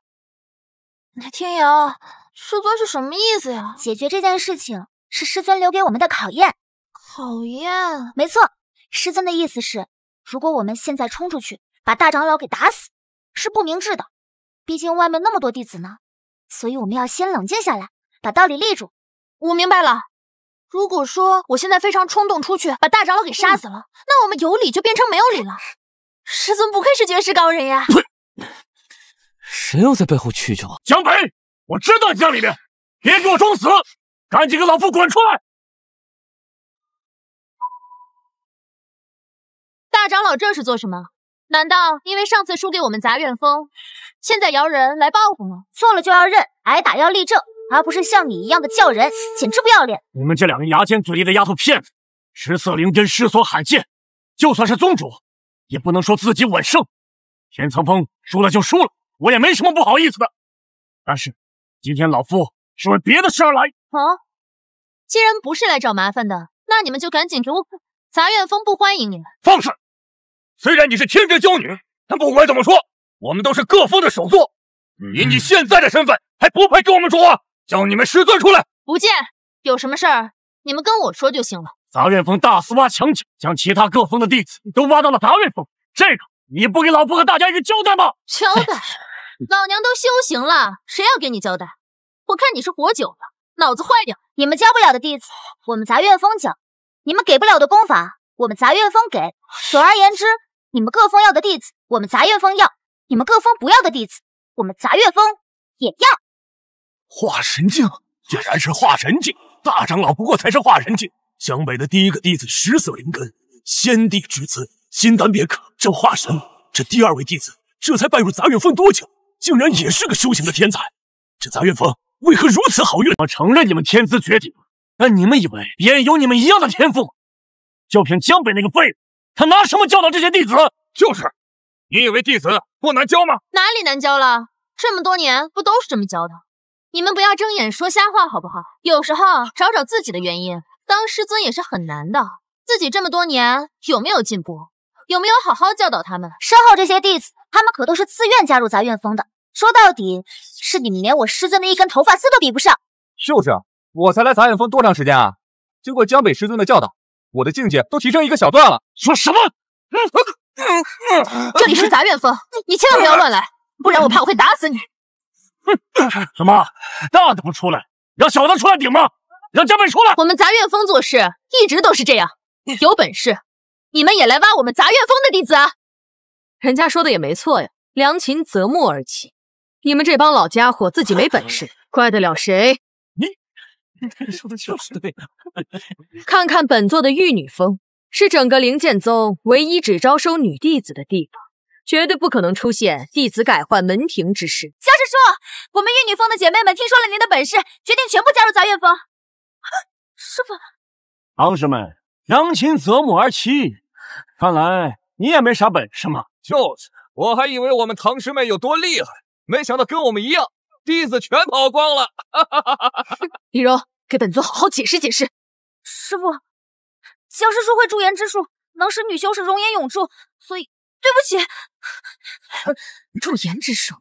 天瑶，师尊是什么意思呀？解决这件事情是师尊留给我们的考验。考验？没错，师尊的意思是，如果我们现在冲出去把大长老给打死，是不明智的。毕竟外面那么多弟子呢，所以我们要先冷静下来，把道理立住。我明白了。如果说我现在非常冲动出去把大长老给杀死了，那我们有理就变成没有理了。师尊不愧是绝世高人呀！谁又在背后蛐蛐我？江北，我知道你在里面，别给我装死，赶紧给老夫滚出来！大长老这是做什么？难道因为上次输给我们杂院峰，现在摇人来报复吗？错了就要认，挨打要立正，而不是像你一样的叫人，简直不要脸！你们这两个牙尖嘴利的丫头片子，食色灵根，失所罕见，就算是宗主，也不能说自己稳胜。天苍峰输了就输了，我也没什么不好意思的。但是今天老夫是为别的事而来。既然不是来找麻烦的，那你们就赶紧给我滚！杂院峰不欢迎你们。放肆！虽然你是天之娇女，但不管怎么说，我们都是各峰的首座。以你现在的身份，还不配跟我们说话？叫你们师尊出来！不见，有什么事儿你们跟我说就行了。杂院峰大肆挖墙角，将其他各峰的弟子都挖到了杂院峰，这个你不给老夫和大家一个交代吗？交代？老娘都修行了，谁要给你交代？我看你是活久了，脑子坏掉。你们教不了的弟子，我们杂院峰教；你们给不了的功法，我们杂院峰给。总而言之，你们各峰要的弟子，我们杂院峰要；你们各峰不要的弟子，我们杂院峰也要。化神境，竟然是化神境！大长老不过才是化神境。湘北的第一个弟子食色灵根，先帝之子，心丹别克正化神。这第二位弟子这才拜入杂院峰多久，竟然也是个修行的天才。这杂院峰为何如此好运？我承认你们天资绝顶，但你们以为别人有你们一样的天赋？就凭江北那个废物，他拿什么教导这些弟子？就是，你以为弟子不难教吗？哪里难教了？这么多年不都是这么教的？你们不要睁眼说瞎话好不好？有时候找找自己的原因，当师尊也是很难的。自己这么多年有没有进步？有没有好好教导他们？身后这些弟子，他们可都是自愿加入杂院峰的。说到底，是你们连我师尊的一根头发丝都比不上。就是，我才来杂院峰多长时间啊？经过江北师尊的教导，我的境界都提升一个小段了。说什么？这里是杂院峰，你千万不要乱来，不然我怕我会打死你。什么？大的不出来，让小的出来顶吗？让江北出来！我们杂院峰做事一直都是这样，有本事你们也来挖我们杂院峰的弟子啊！人家说的也没错呀，良禽择木而栖。你们这帮老家伙自己没本事，怪得了谁？你说的就是对的。看看本座的玉女峰，是整个灵剑宗唯一只招收女弟子的地方，绝对不可能出现弟子改换门庭之事。萧师叔，我们玉女峰的姐妹们听说了您的本事，决定全部加入杂院峰。师父，当师们，良禽择木而栖，看来你也没啥本事嘛。就是，我还以为我们唐师妹有多厉害，没想到跟我们一样，弟子全跑光了。李柔，给本座好好解释解释。师父，萧师叔会驻颜之术，能使女修士容颜永驻，所以对不起。驻颜之术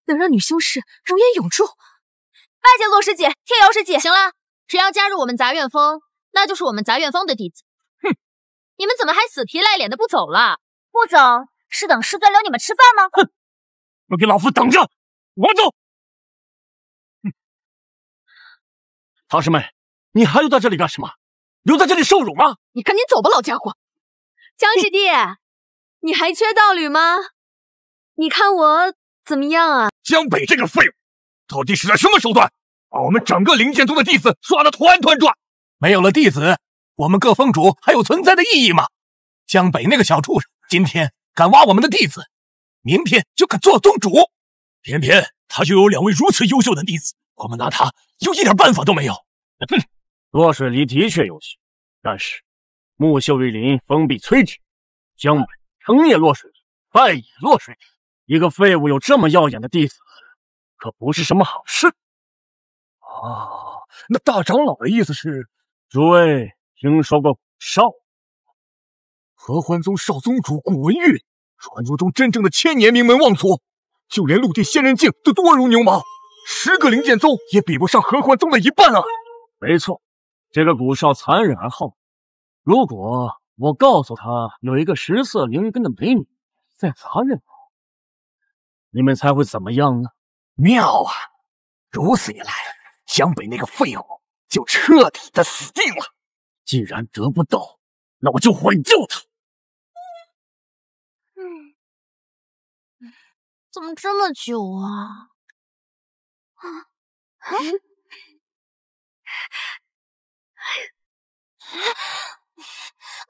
能让女修士容颜永驻？拜见洛师姐、天瑶师姐。行了，只要加入我们杂院峰，那就是我们杂院峰的弟子。哼，你们怎么还死皮赖脸的不走了？不走是等师尊留你们吃饭吗？哼，不给老夫等着！我走。唐师妹，你还留在这里干什么？留在这里受辱吗？你赶紧走吧，老家伙！江师弟，你还缺道侣吗？你看我怎么样啊？江北这个废物，到底使了什么手段，把我们整个灵剑宗的弟子耍得团团转？没有了弟子，我们各峰主还有存在的意义吗？江北那个小畜生，今天敢挖我们的弟子，明天就敢做宗主。偏偏他就有2位如此优秀的弟子，我们拿他有一点办法都没有。哼，落水离的确优秀，但是木秀于林，风必摧之。江北成也落水，败也落水。一个废物有这么耀眼的弟子，可不是什么好事。哦，那大长老的意思是，诸位听说过少？合欢宗少宗主古文玉，传说中真正的千年名门望族，就连陆地仙人境都多如牛毛，10个灵剑宗也比不上合欢宗的一半啊！没错，这个古少残忍而好斗。如果我告诉他有一个10色灵根的美女在杂院，你们猜会怎么样呢？妙啊！如此一来，江北那个废物就彻底的死定了。既然得不到，那我就毁掉他。怎么这么久啊？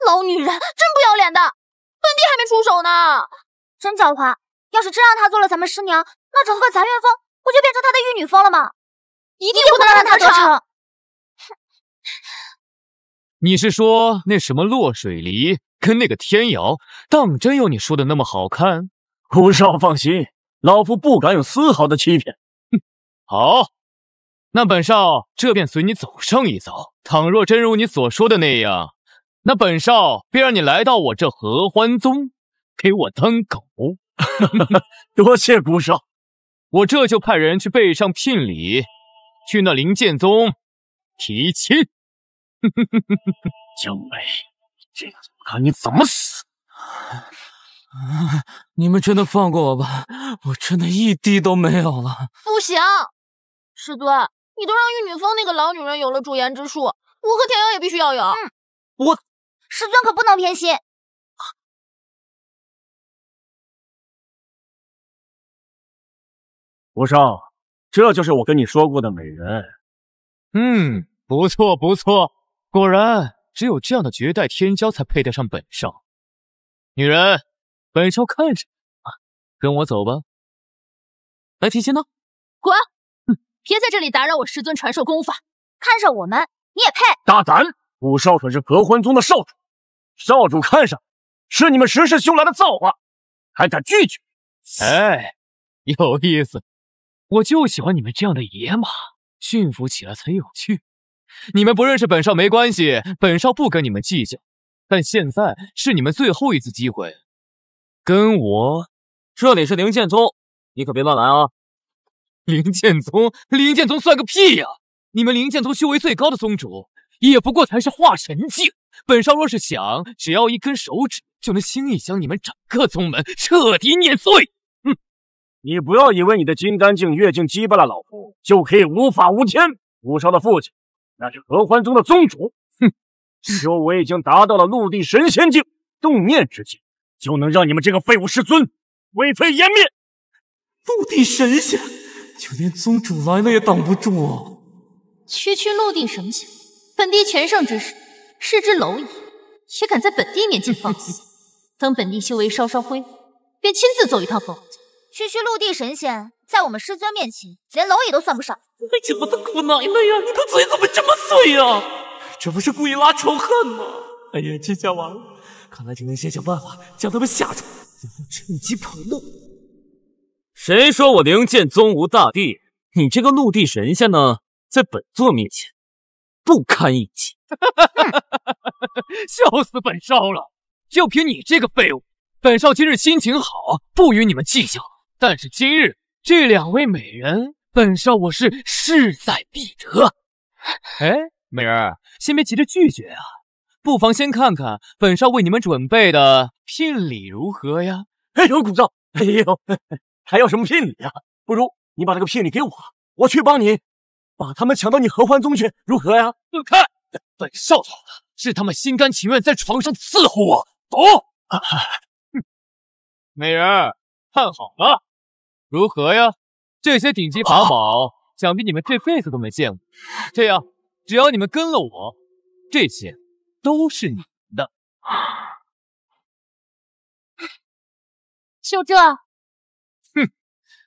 老女人，真不要脸的！本帝还没出手呢，真狡猾！要是真让她做了咱们师娘，那整个杂院峰不就变成她的玉女峰了吗？一定不能让她得逞！你是说那什么落水梨跟那个天瑶，当真有你说的那么好看？古少放心，老夫不敢有丝毫的欺骗。好，那本少这便随你走上一遭。倘若真如你所说的那样，那本少便让你来到我这合欢宗，给我当狗。多谢古少，我这就派人去备上聘礼，去那灵剑宗提亲。江北，这个看你怎么死！你们真的放过我吧，我真的一滴都没有了。不行，师尊，你都让玉女峰那个老女人有了驻颜之术，我和田瑶也必须要有。我师尊可不能偏心。古少，这就是我跟你说过的美人。不错不错，果然只有这样的绝代天骄才配得上本少。女人，本少看着跟我走吧。来提亲呢？滚！别在这里打扰我师尊传授功法。看上我们，你也配？大胆！古少可是合欢宗的少主，少主看上是你们10世兄来的造化，还敢拒绝？哎，有意思。我就喜欢你们这样的野马，驯服起来才有趣。你们不认识本少没关系，本少不跟你们计较。但现在是你们最后一次机会，跟我。这里是灵剑宗，你可别乱来啊！灵剑宗，灵剑宗算个屁呀！你们灵剑宗修为最高的宗主，也不过才是化神境。本少若是想，只要一根手指，就能轻易将你们整个宗门彻底碾碎。你不要以为你的金丹境、月境击败了老夫，就可以无法无天。古少的父亲，那是合欢宗的宗主，修为已经达到了陆地神仙境，动念之间，就能让你们这个废物师尊灰飞烟灭。陆地神仙，就连宗主来了也挡不住啊！区区陆地神仙，本帝全盛之时是只蝼蚁，也敢在本帝面前放肆。等本帝修为稍稍恢复，便亲自走一趟合欢宗。区区陆地神仙，在我们师尊面前，连蝼蚁都算不上。哎呀，我的姑奶奶呀！你的嘴怎么这么碎呀？这不是故意拉仇恨吗？哎呀，这下完了！看来只能先想办法将他们吓住，然后趁机跑路。谁说我灵剑宗无大帝？你这个陆地神仙呢，在本座面前不堪一击。笑死本少了！就凭你这个废物，本少今日心情好，不与你们计较。但是今日这2位美人，本少我是势在必得。哎，美人，先别急着拒绝啊，不妨先看看本少为你们准备的聘礼如何呀？哎呦，古少，哎呦，还要什么聘礼啊？不如你把这个聘礼给我，我去帮你把他们抢到你合欢宗去，如何呀？看，本少爷是他们心甘情愿在床上伺候我，懂？美人，看好了，如何呀？这些顶级法宝，想必你们这辈子都没见过。这样，只要你们跟了我，这些都是你们的。就这？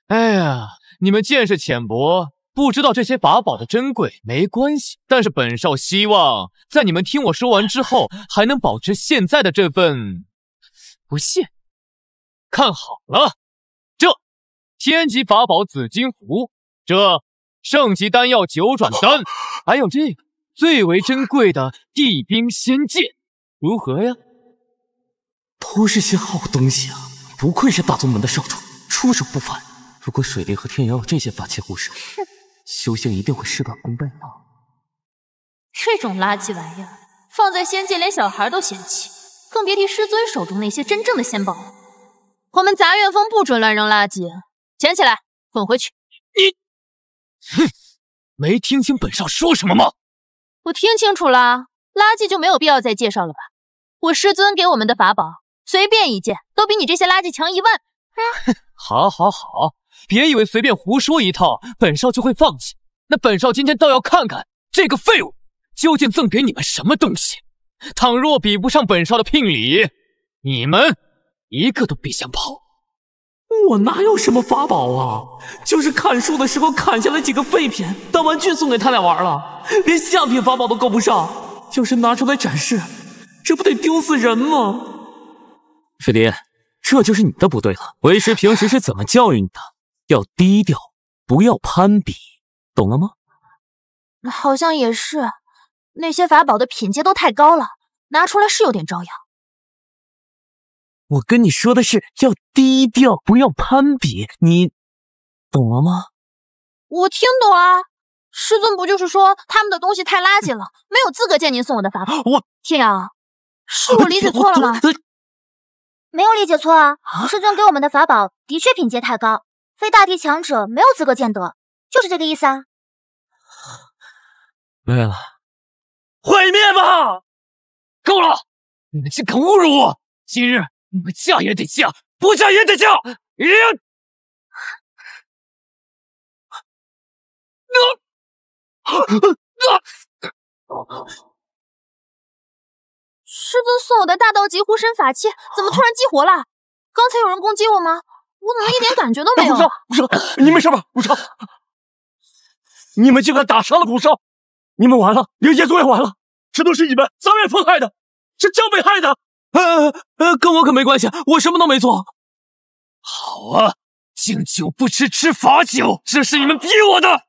哎呀，你们见识浅薄，不知道这些法宝的珍贵，没关系。但是本少希望，在你们听我说完之后，还能保持现在的这份不屑。看好了，这天级法宝紫金壶，这圣级丹药九转丹，还有这个最为珍贵的地冰仙剑，如何呀？都是些好东西啊！不愧是大宗门的少主，出手不凡。如果水灵和天瑶有这些法器护身，修行一定会事半功倍啊！这种垃圾玩意儿放在仙界连小孩都嫌弃，更别提师尊手中那些真正的仙宝了。我们杂院风不准乱扔垃圾，捡起来滚回去。你，哼，没听清本少说什么吗？我听清楚了，垃圾就没有必要再介绍了吧？我师尊给我们的法宝，随便一件都比你这些垃圾强1万。好，别以为随便胡说一套，本少就会放弃。那本少今天倒要看看这个废物究竟赠给你们什么东西。倘若比不上本少的聘礼，你们一个都别想跑。我哪有什么法宝啊？就是砍树的时候砍下来几个废品当玩具送给他俩玩了，连下品法宝都够不上。就是拿出来展示，这不得丢死人吗？师弟，这就是你的不对了。为师平时是怎么教育你的？要低调，不要攀比，懂了吗？好像也是，那些法宝的品阶都太高了，拿出来是有点招摇。我跟你说的是要低调，不要攀比，你懂了吗？我听懂啊，师尊不就是说他们的东西太垃圾了，没有资格见您送我的法宝？天瑶，是我理解错了吗？没有理解错啊，师尊给我们的法宝的确品阶太高，非大地强者没有资格见得，就是这个意思啊。没了，毁灭吧！够了！你们竟敢侮辱我！今日你们嫁也得嫁，不嫁也得嫁！师尊送我的大道级护身法器怎么突然激活了？刚才有人攻击我吗？我怎么一点感觉都没有？古少，你没事吧？古少，你们竟敢打伤了古少，你们完了，灵剑宗也完了，这都是你们杂院风害的，是江北害的。跟我可没关系，我什么都没做。好啊，敬酒不吃吃罚酒，这是你们逼我的。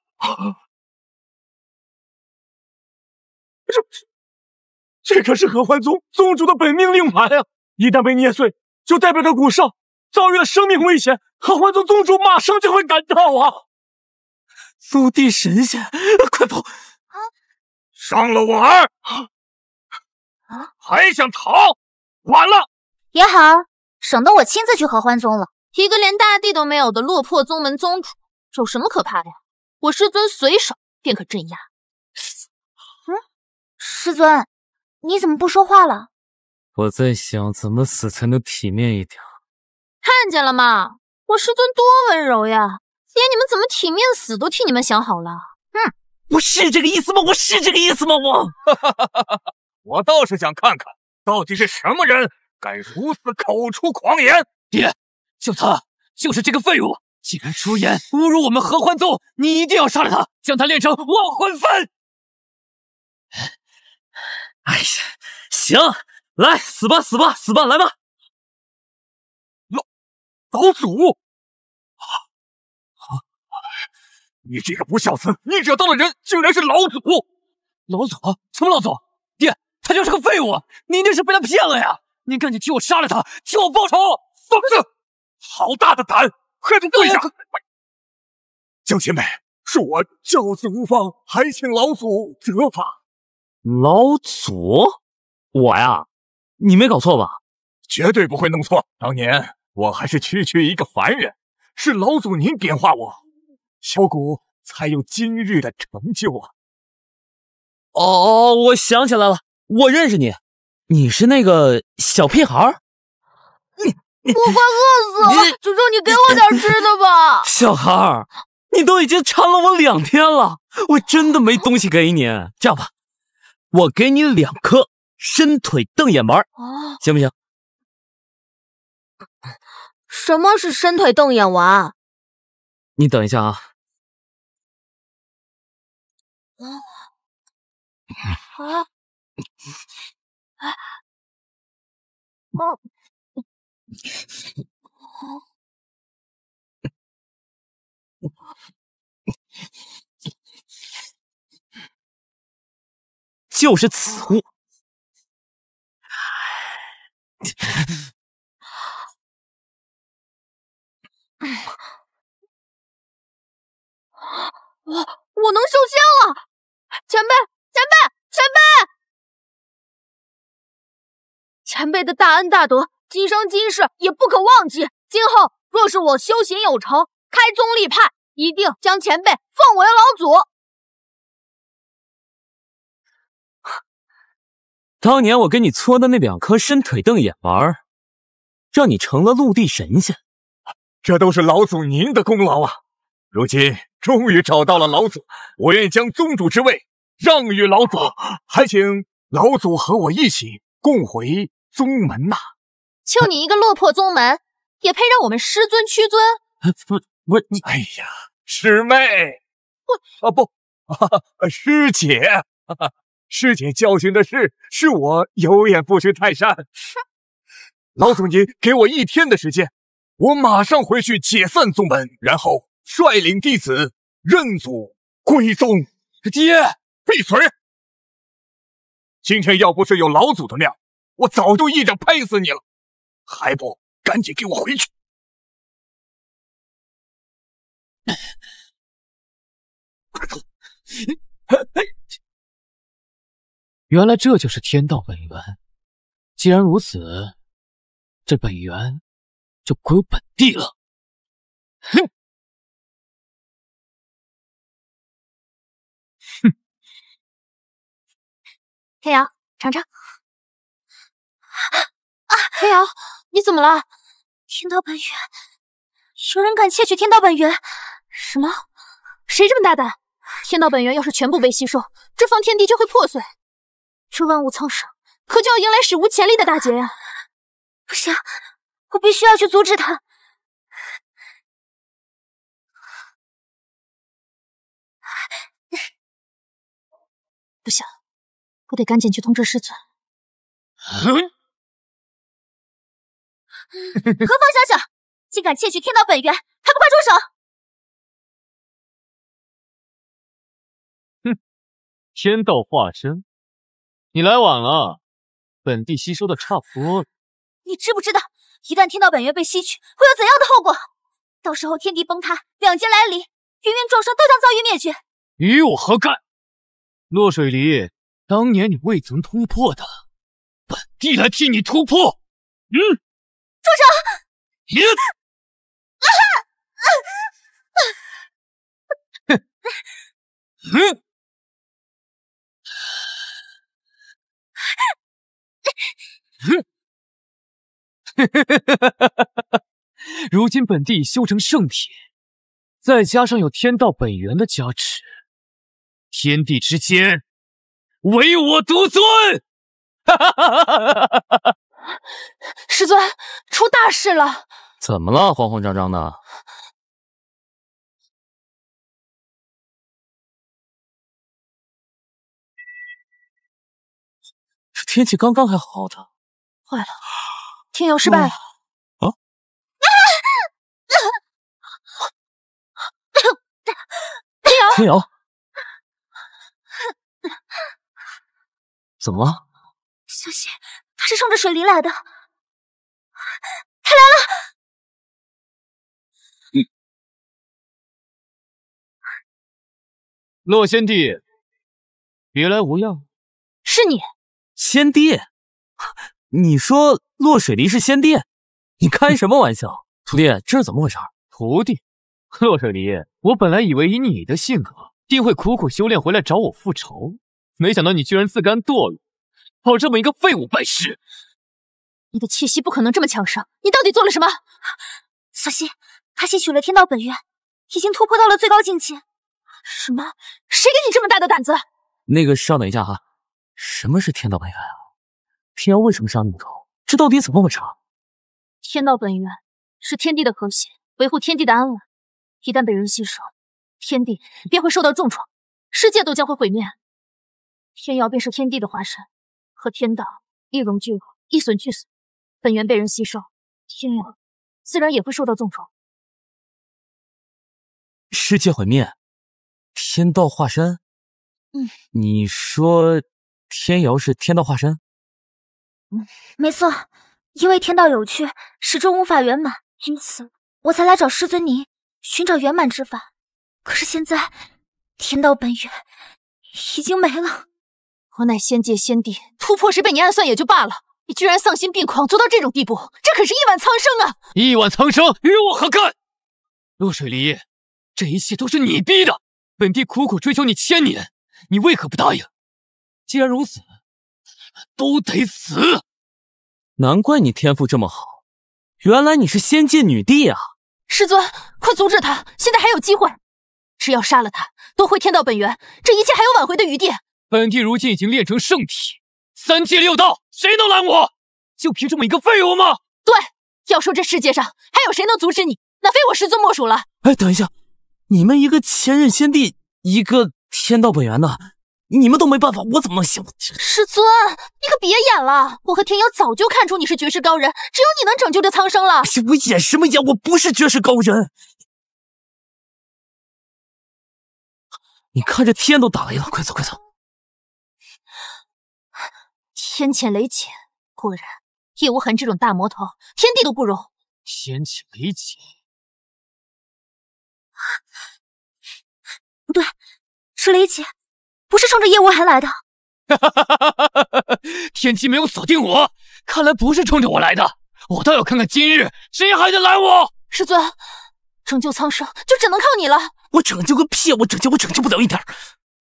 这可是合欢宗宗主的本命令牌啊！一旦被捏碎，就代表着古少遭遇了生命危险，合欢宗宗主马上就会赶到啊！陆地神仙，快跑！伤了我儿，还想逃？晚了也好，省得我亲自去合欢宗了。一个连大地都没有的落魄宗门宗主，有什么可怕的呀？我师尊随手便可镇压。师尊，你怎么不说话了？我在想怎么死才能体面一点。看见了吗？我师尊多温柔呀，连你们怎么体面死都替你们想好了。我是这个意思吗？我是这个意思吗？我倒是想看看，到底是什么人敢如此口出狂言。爹，就他，就是这个废物，竟然出言侮辱我们合欢宗，你一定要杀了他，将他炼成忘魂幡。哎呀，行，来死吧，死吧，死吧，来吧！老祖，你这个不孝子，你惹到的人竟然是老祖！老祖？什么老祖？爹，他就是个废物，你一定是被他骗了呀！你赶紧替我杀了他，替我报仇！疯子，好大的胆，还不跪下！江前辈，恕我教子无方，还请老祖责罚。老祖？我呀？你没搞错吧？绝对不会弄错。当年我还是区区一个凡人，是老祖您点化我，小谷才有今日的成就啊！哦，我想起来了，我认识你，你是那个小屁孩儿。我快饿死了，求求你给我点吃的吧！小孩儿，你都已经馋了我2天了，我真的没东西给你。这样吧，我给你2颗伸腿瞪眼丸，行不行？什么是伸腿瞪眼丸？你等一下啊。就是此物。我能修仙了！前辈，前辈，前辈！前辈的大恩大德，今生今世也不可忘记。今后若是我修行有成，开宗立派，一定将前辈奉为老祖。当年我给你搓的那2颗伸腿瞪眼丸，让你成了陆地神仙，这都是老祖您的功劳啊！如今终于找到了老祖，我愿将宗主之位让与老祖，还请老祖和我一起共回宗门呐！就你一个落魄宗门，也配让我们师尊屈尊？不是你，哎呀，师妹，师姐，师姐教训的是我有眼不识泰山。老祖您给我1天的时间，我马上回去解散宗门，然后率领弟子认祖归宗。爹，闭嘴！今天要不是有老祖的面，我早就一掌拍死你了，还不赶紧给我回去！快走！原来这就是天道本源。既然如此，这本源就归我本地了。哼！天瑶，尝尝。天瑶，你怎么了？天道本源，有人敢窃取天道本源？什么？谁这么大胆？天道本源要是全部被吸收，这方天地就会破碎，这万物苍生可就要迎来史无前例的大劫呀！不行，我必须要去阻止他。不行，我得赶紧去通知师尊。何方小小，竟敢窃取天道本源，还不快住手！哼，天道化身，你来晚了，本地吸收的差不多了。你知不知道，一旦天道本源被吸取，会有怎样的后果？到时候天地崩塌，两界来临，芸芸众生都将遭遇灭绝。与我何干？落水离，当年你未曾突破的，本地来替你突破。住手！如今本地已修成圣体，再加上有天道本源的加持，天地之间唯我独尊！师尊，出大事了！怎么了？慌慌张张的。这天气刚刚还好好的，坏了，天瑶失败了。天瑶，怎么了？小心，他是冲着水离来的。他来了！洛先帝，别来无恙。是你，先帝？你说洛水离是先帝？你开什么玩笑？徒弟，这是怎么回事？徒弟，洛水离，我本来以为以你的性格，定会苦苦修炼回来找我复仇，没想到你居然自甘堕落，找这么一个废物拜师。你的气息不可能这么强盛，你到底做了什么？小心，他吸取了天道本源，已经突破到了最高境界。什么？谁给你这么大的胆子？那个，稍等一下哈，什么是天道本源啊？天妖为什么杀那么多？这到底怎么回事？天道本源是天地的核心，维护天地的安稳。一旦被人吸收，天地便会受到重创，世界都将会毁灭。天妖便是天地的化身，和天道一荣俱荣，一损俱损。本源被人吸收，天妖自然也会受到重创。世界毁灭，天道化身？你说天瑶是天道化身？没错，因为天道有缺，始终无法圆满，因此我才来找师尊您寻找圆满之法。可是现在天道本源已经没了。我乃仙界仙帝，突破时被你暗算也就罢了，你居然丧心病狂做到这种地步，这可是一碗苍生啊！一碗苍生与我何干？洛水离，这一切都是你逼的，本帝苦苦追求你1000年，你为何不答应？既然如此，都得死！难怪你天赋这么好，原来你是仙界女帝啊！师尊，快阻止他，现在还有机会！只要杀了他，夺回天道本源，这一切还有挽回的余地。本帝如今已经炼成圣体，3界6道，谁能拦我？就凭这么一个废物吗？对，要说这世界上还有谁能阻止你，那非我师尊莫属了。哎，等一下，你们一个前任仙帝，一个天道本源的，你们都没办法，我怎么能行？师尊，你可别演了！我和天妖早就看出你是绝世高人，只有你能拯救这苍生了。我演什么演？我不是绝世高人。你看这天都打雷了，快走快走！天谴雷劫，果然叶无痕这种大魔头，天地都不容。天谴雷劫，不对，是雷劫，不是冲着叶无痕来的。天机没有锁定我，看来不是冲着我来的。我倒要看看今日谁还得拦我！师尊，拯救苍生就只能靠你了。我拯救个屁！我拯救不了一点。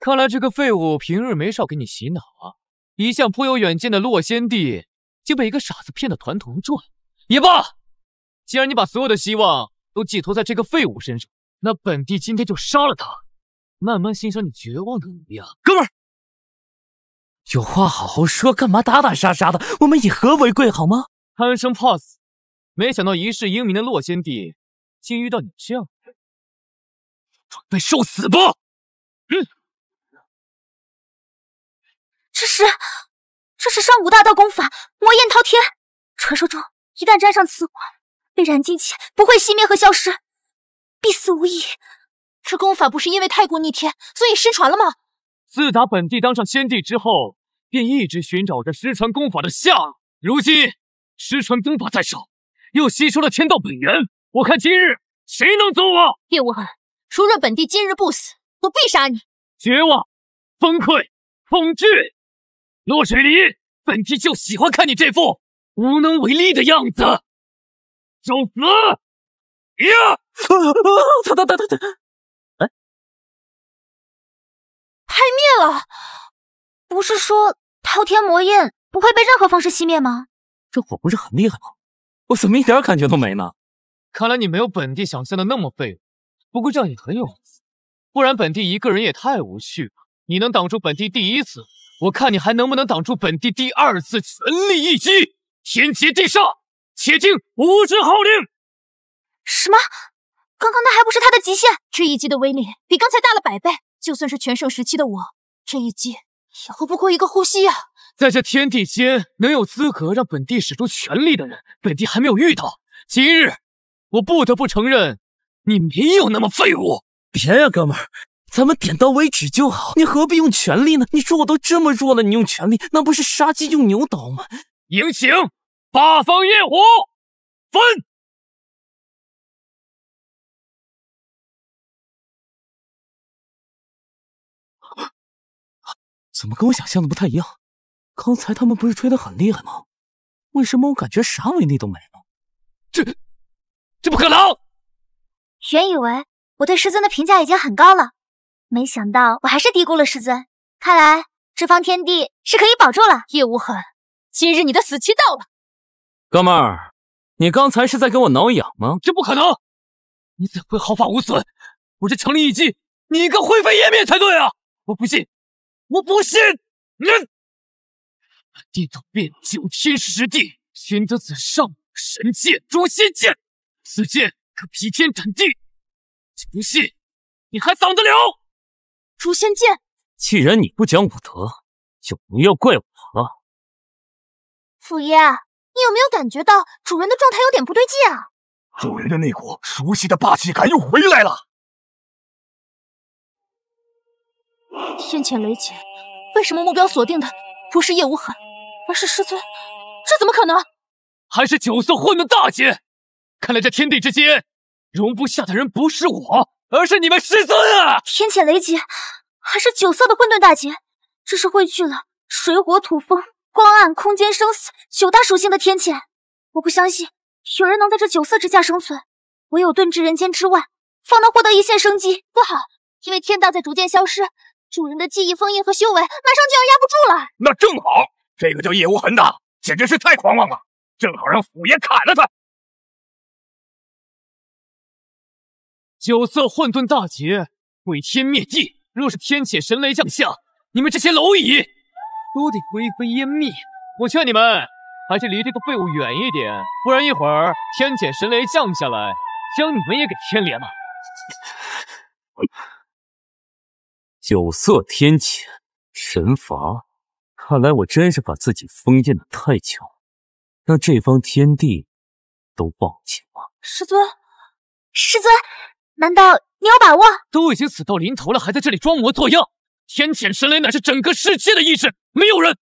看来这个废物平日没少给你洗脑啊！一向颇有远见的洛仙帝就被一个傻子骗得团团转。也罢，既然你把所有的希望都寄托在这个废物身上，那本帝今天就杀了他，慢慢欣赏你绝望的模样。哥们儿，有话好好说，干嘛打打杀杀的？我们以和为贵好吗？贪生怕死，没想到一世英名的洛仙帝竟遇到你这样的人，准备受死吧！这是上古大道功法魔焰滔天，传说中一旦沾上此火，被燃尽前不会熄灭和消失，必死无疑。这功法不是因为太过逆天，所以失传了吗？自打本帝当上仙帝之后，便一直寻找着失传功法的下落。如今失传功法在手，又吸收了天道本源，我看今日谁能走我？叶无痕，如若本帝今日不死，我必杀你！绝望、崩溃、恐惧，洛水离，本帝就喜欢看你这副无能为力的样子。找死！呀！他！哎，拍灭了！不是说滔天魔焰不会被任何方式熄灭吗？这火不是很厉害吗？我怎么一点感觉都没呢？看来你没有本帝想象的那么废物，不过这样也很有意思，不然本帝一个人也太无趣了。你能挡住本帝第1次，我看你还能不能挡住本帝第2次全力一击！天劫地煞，且听无之号令！什么？刚刚那还不是他的极限？这一击的威力比刚才大了100倍，就算是全盛时期的我，这一击也不过一个呼吸啊！在这天地间，能有资格让本帝使出全力的人，本帝还没有遇到。今日，我不得不承认，你没有那么废物。别呀，哥们儿，咱们点到为止就好，你何必用全力呢？你说我都这么弱了，你用全力，那不是杀鸡用牛刀吗？迎请八方焰火分！怎么跟我想象的不太一样？刚才他们不是吹得很厉害吗？为什么我感觉啥威力都没了？这不可能！原以为我对师尊的评价已经很高了，没想到我还是低估了师尊。看来这方天地是可以保住了。叶无痕，今日你的死期到了。哥们儿，你刚才是在跟我挠痒吗？这不可能！你怎会毫发无损？我这强力一击，你应该灰飞烟灭才对啊！我不信，我不信！地走遍9天10地，玄德子上神剑、诛仙剑，此剑可劈天斩地。不信，你还挡得了？诛仙剑，既然你不讲武德，就不要怪我了。府爷，你有没有感觉到主人的状态有点不对劲啊？主人的那股熟悉的霸气感又回来了。天谴雷劫，为什么目标锁定的不是叶无痕，而是师尊？这怎么可能？还是9色混沌大劫？看来这天地之间，容不下的人不是我，而是你们师尊啊！天谴雷劫，还是9色的混沌大劫，这是汇聚了水火土风、光暗、空间、生死9大属性的天谴。我不相信有人能在这9色之下生存，唯有遁至人间之外，方能获得一线生机。不好，因为天道在逐渐消失，主人的记忆封印和修为马上就要压不住了。那正好，这个叫叶无痕的简直是太狂妄了，正好让府爷砍了他。9色混沌大劫，毁天灭地，若是天谴神雷降下，你们这些蝼蚁都得灰飞烟灭。我劝你们还是离这个废物远一点，不然一会儿天谴神雷降下来，将你们也给牵连了。9色天谴神罚，看来我真是把自己封印的太久，让这方天地都忘记了。师尊，师尊，难道你有把握？都已经死到临头了，还在这里装模作样。天谴神雷乃是整个世界的意志，没有人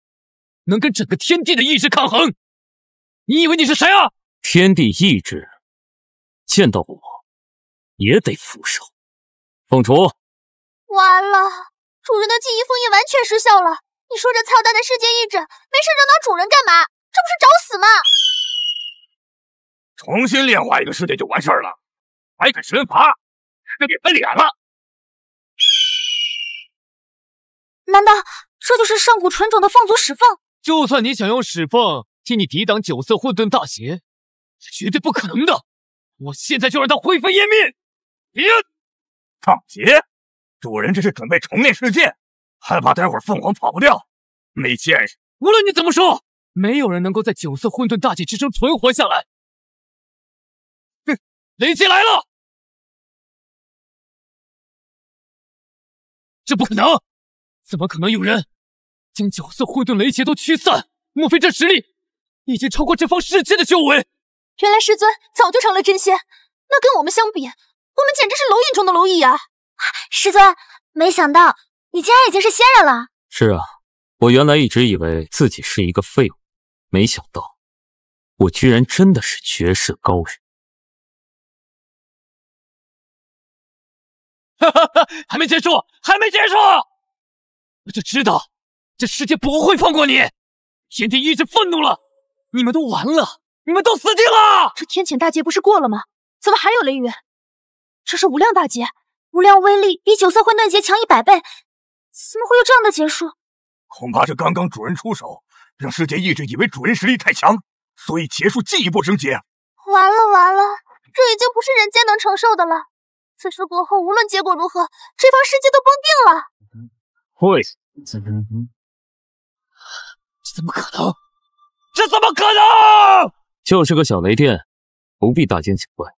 能跟整个天地的意志抗衡。你以为你是谁啊？天地意志见到我也得俯首。凤雏，完了，主人的记忆封印完全失效了。你说这操蛋的世界意志没事惹恼主人干嘛？这不是找死吗？重新炼化一个世界就完事儿了，还敢神罚，这给翻脸了。难道这就是上古纯种的凤族始凤？就算你想用始凤替你抵挡9色混沌大劫，是绝对不可能的。我现在就让他灰飞烟灭！大劫？主人这是准备重炼世界，害怕待会儿凤凰跑不掉，没见识。无论你怎么说，没有人能够在9色混沌大劫之中存活下来。哼，雷劫来了！这不可能！怎么可能有人将9色混沌雷劫都驱散？莫非这实力已经超过这方世界的修为？原来师尊早就成了真仙，那跟我们相比，我们简直是蝼蚁中的蝼蚁啊！师尊，没想到你竟然已经是仙人了。是啊，我原来一直以为自己是一个废物，没想到我居然真的是绝世高人。哈哈哈，还没结束，还没结束！我就知道这世界不会放过你。天地意志愤怒了，你们都完了，你们都死定了！这天谴大劫不是过了吗？怎么还有雷云？这是无量大劫，无量威力比9色混沌劫强100倍，怎么会有这样的劫数？恐怕是刚刚主人出手，让世界意志以为主人实力太强，所以劫数进一步升级。完了完了，这已经不是人间能承受的了。此事过后，无论结果如何，这方世界都崩定了。这怎么可能？这怎么可能？就是个小雷电，不必大惊小怪。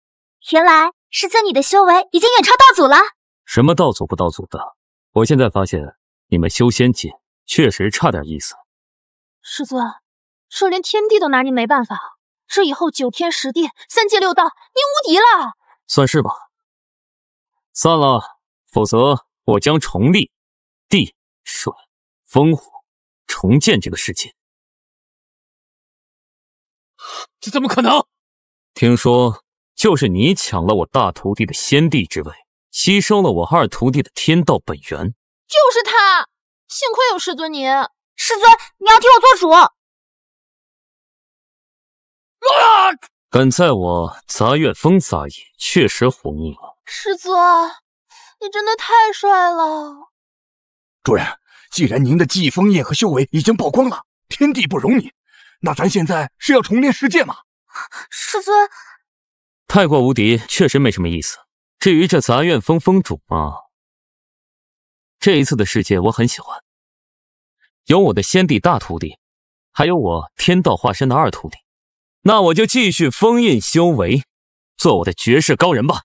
原来师尊你的修为已经远超道祖了。什么道祖不道祖的？我现在发现你们修仙界确实差点意思。师尊，这连天地都拿您没办法，这以后9天10地、3界6道，您无敌了。算是吧。散了，否则我将重立地、水、风、火，重建这个世界。这怎么可能？听说就是你抢了我大徒弟的先帝之位，吸收了我二徒弟的天道本源。就是他，幸亏有师尊您。师尊，你要替我做主。敢在我杂月峰撒野，确实忤逆了。师尊，你真的太帅了！主人，既然您的技艺封印和修为已经曝光了，天地不容你，那咱现在是要重炼世界吗？师尊，太过无敌确实没什么意思。至于这杂院峰峰主嘛，这一次的世界我很喜欢，有我的先帝大徒弟，还有我天道化身的二徒弟，那我就继续封印修为，做我的绝世高人吧。